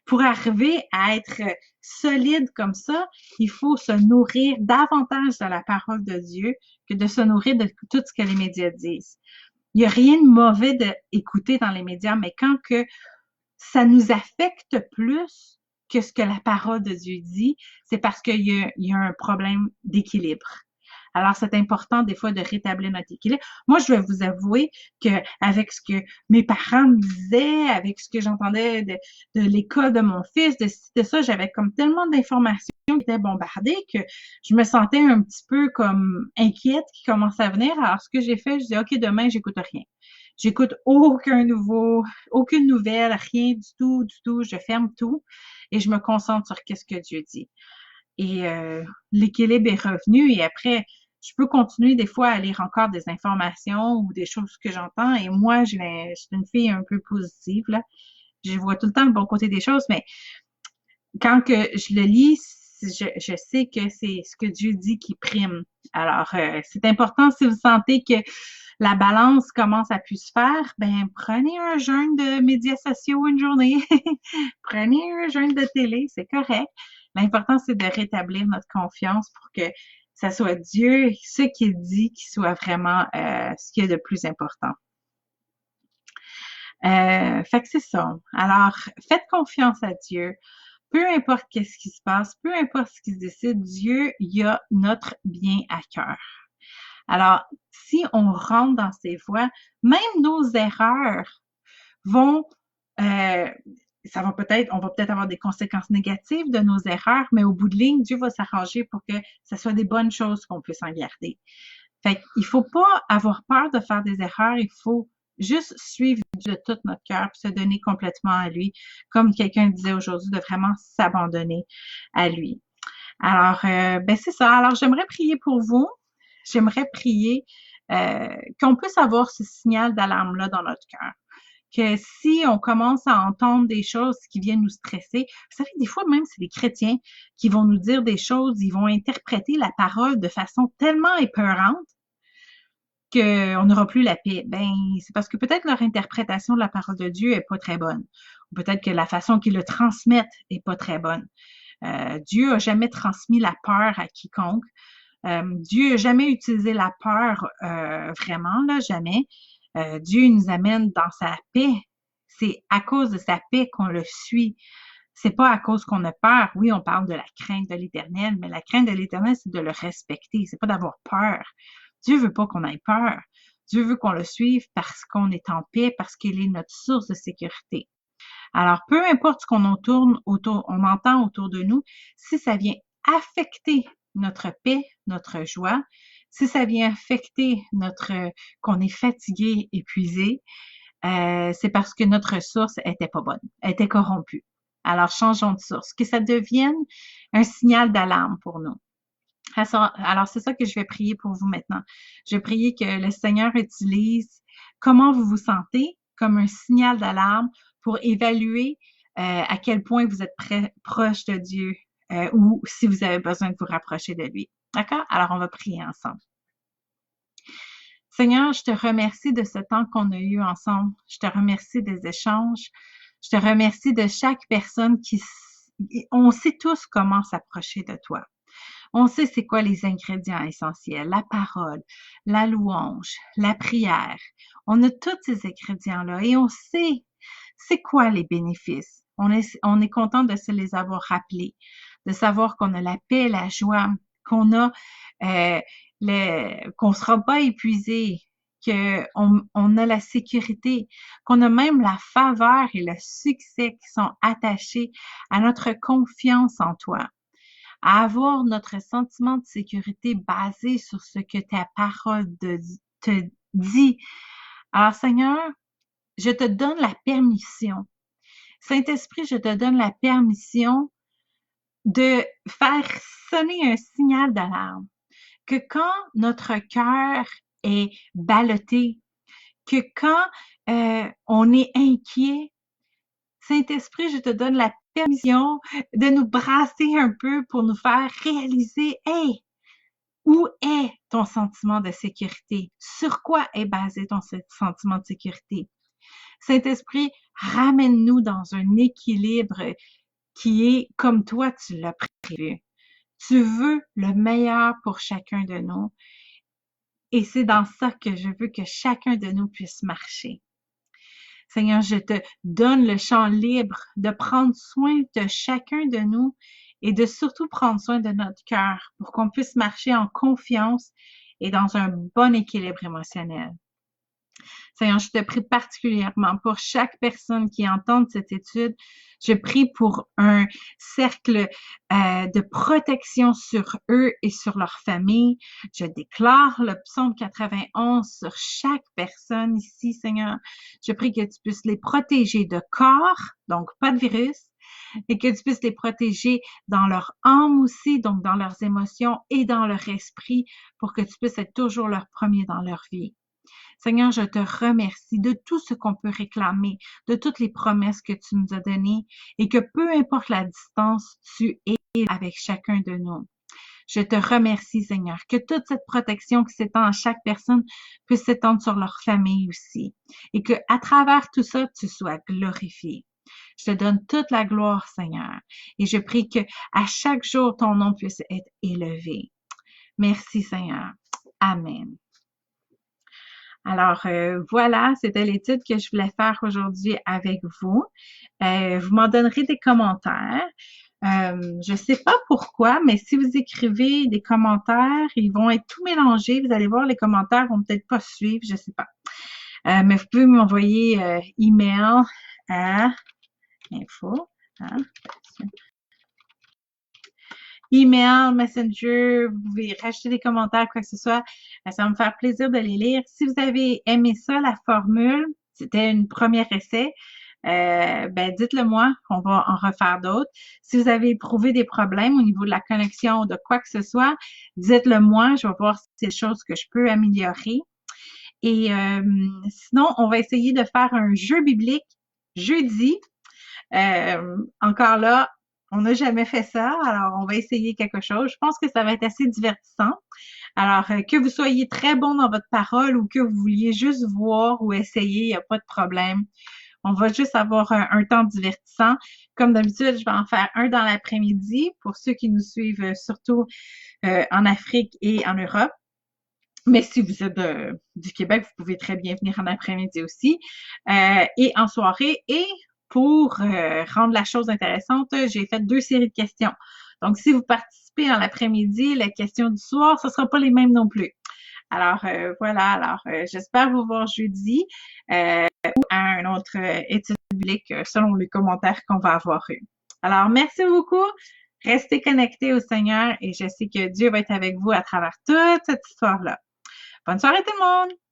pour arriver à être solide comme ça, il faut se nourrir davantage de la parole de Dieu que de se nourrir de tout ce que les médias disent. Il n'y a rien de mauvais d'écouter dans les médias, mais quand que ça nous affecte plus que ce que la parole de Dieu dit, c'est parce qu'il y a un problème d'équilibre. Alors, c'est important des fois de rétablir notre équilibre. Moi, je vais vous avouer que avec ce que mes parents me disaient, avec ce que j'entendais de l'école de mon fils, de ça, j'avais comme tellement d'informations qui étaient bombardées que je me sentais un petit peu comme inquiète qui commençait à venir. Alors, ce que j'ai fait, je dis, OK, demain, j'écoute rien. J'écoute aucune nouvelle, rien du tout. Je ferme tout et je me concentre sur qu'est-ce que Dieu dit. Et l'équilibre est revenu et après, je peux continuer des fois à lire encore des informations ou des choses que j'entends. Et moi, je suis une fille un peu positive, là. Je vois tout le temps le bon côté des choses, mais quand que je le lis, je sais que c'est ce que Dieu dit qui prime. Alors, c'est important si vous sentez que la balance commence à plus se faire, ben prenez un jeûne de médias sociaux une journée. Prenez un jeûne de télé, c'est correct. L'important, c'est de rétablir notre confiance pour que ça soit Dieu, ce qu'il dit, qui soit vraiment ce qui est le plus important. Fait que c'est ça. Alors, faites confiance à Dieu. Peu importe qu'est-ce qui se passe, peu importe ce qui se décide, Dieu, il a notre bien à cœur. Alors, si on rentre dans ses voies, même nos erreurs vont, euh, on va peut-être avoir des conséquences négatives de nos erreurs, mais au bout de ligne, Dieu va s'arranger pour que ce soit des bonnes choses qu'on puisse en garder. Fait qu'il faut pas avoir peur de faire des erreurs, il faut juste suivre Dieu de tout notre cœur, puis se donner complètement à lui, comme quelqu'un disait aujourd'hui, de vraiment s'abandonner à lui. Alors, ben c'est ça. Alors, j'aimerais prier pour vous. J'aimerais prier qu'on puisse avoir ce signal d'alarme-là dans notre cœur. Que si on commence à entendre des choses qui viennent nous stresser, vous savez, des fois même, c'est les chrétiens qui vont nous dire des choses, ils vont interpréter la parole de façon tellement épeurante qu'on n'aura plus la paix. Ben, c'est parce que peut-être leur interprétation de la parole de Dieu est pas très bonne. Ou peut-être que la façon qu'ils le transmettent est pas très bonne. Dieu a jamais transmis la peur à quiconque. Dieu n'a jamais utilisé la peur vraiment, là, jamais. Dieu nous amène dans sa paix. C'est à cause de sa paix qu'on le suit. C'est pas à cause qu'on a peur. Oui, on parle de la crainte de l'Éternel, mais la crainte de l'Éternel, c'est de le respecter. C'est pas d'avoir peur. Dieu veut pas qu'on ait peur. Dieu veut qu'on le suive parce qu'on est en paix, parce qu'il est notre source de sécurité. Alors, peu importe ce qu'on on entend autour de nous, si ça vient affecter notre paix, notre joie, si ça vient affecter qu'on est fatigué, épuisé, c'est parce que notre source était pas bonne, était corrompue. Alors, changeons de source, que ça devienne un signal d'alarme pour nous. Alors, c'est ça que je vais prier pour vous maintenant. Je vais prier que le Seigneur utilise comment vous vous sentez comme un signal d'alarme pour évaluer à quel point vous êtes proche de Dieu ou si vous avez besoin de vous rapprocher de lui. D'accord? Alors, on va prier ensemble. Seigneur, je te remercie de ce temps qu'on a eu ensemble. Je te remercie des échanges. Je te remercie de chaque personne on sait tous comment s'approcher de toi. On sait c'est quoi les ingrédients essentiels, la parole, la louange, la prière. On a tous ces ingrédients-là et on sait c'est quoi les bénéfices. On est content de se les avoir rappelés, de savoir qu'on a la paix, la joie, qu'on a qu'on sera pas épuisé, qu'on a la sécurité, qu'on a même la faveur et le succès qui sont attachés à notre confiance en toi, à avoir notre sentiment de sécurité basé sur ce que ta parole te dit. Alors Seigneur, je te donne la permission. Saint-Esprit, je te donne la permission de faire sonner un signal d'alarme. Que quand notre cœur est ballotté, que quand on est inquiet, Saint-Esprit, je te donne la permission de nous brasser un peu pour nous faire réaliser, hey, où est ton sentiment de sécurité? Sur quoi est basé ton sentiment de sécurité? Saint-Esprit, ramène-nous dans un équilibre qui est comme toi tu l'as prévu. Tu veux le meilleur pour chacun de nous. Et c'est dans ça que je veux que chacun de nous puisse marcher. Seigneur, je te donne le champ libre de prendre soin de chacun de nous et de surtout prendre soin de notre cœur pour qu'on puisse marcher en confiance et dans un bon équilibre émotionnel. Seigneur, je te prie particulièrement pour chaque personne qui entend cette étude. Je prie pour un cercle de protection sur eux et sur leur famille. Je déclare le psaume 91 sur chaque personne ici, Seigneur. Je prie que tu puisses les protéger de corps, donc pas de virus, et que tu puisses les protéger dans leur âme aussi, donc dans leurs émotions et dans leur esprit, pour que tu puisses être toujours leur premier dans leur vie. Seigneur, je te remercie de tout ce qu'on peut réclamer, de toutes les promesses que tu nous as données et que peu importe la distance, tu es avec chacun de nous. Je te remercie, Seigneur, que toute cette protection qui s'étend à chaque personne puisse s'étendre sur leur famille aussi et que à travers tout ça, tu sois glorifié. Je te donne toute la gloire, Seigneur, et je prie que à chaque jour, ton nom puisse être élevé. Merci, Seigneur. Amen. Alors, voilà, c'était l'étude que je voulais faire aujourd'hui avec vous. Vous m'en donnerez des commentaires. Je ne sais pas pourquoi, mais si vous écrivez des commentaires, ils vont être tout mélangés. Vous allez voir, les commentaires vont peut-être pas suivre, je sais pas. Mais vous pouvez m'envoyer email à info, hein, email, Messenger, vous pouvez rajouter des commentaires, quoi que ce soit. Ça va me faire plaisir de les lire. Si vous avez aimé ça, la formule, c'était une première essai, ben dites-le moi, on va en refaire d'autres. Si vous avez éprouvé des problèmes au niveau de la connexion ou de quoi que ce soit, dites-le moi, je vais voir si c'est des choses que je peux améliorer. Et sinon, on va essayer de faire un jeu biblique jeudi. Encore là, on n'a jamais fait ça, alors on va essayer quelque chose. Je pense que ça va être assez divertissant. Alors, que vous soyez très bon dans votre parole ou que vous vouliez juste voir ou essayer, il n'y a pas de problème. On va juste avoir un temps divertissant. Comme d'habitude, je vais en faire un dans l'après-midi pour ceux qui nous suivent surtout en Afrique et en Europe. Mais si vous êtes du Québec, vous pouvez très bien venir en après-midi aussi et en soirée. Et pour rendre la chose intéressante, j'ai fait 2 séries de questions. Donc, si vous participez en l'après-midi, les questions du soir, ce ne sera pas les mêmes non plus. Alors, voilà. Alors, j'espère vous voir jeudi ou à un autre étude publique selon les commentaires qu'on va avoir eu. Alors, merci beaucoup. Restez connectés au Seigneur et je sais que Dieu va être avec vous à travers toute cette histoire-là. Bonne soirée tout le monde!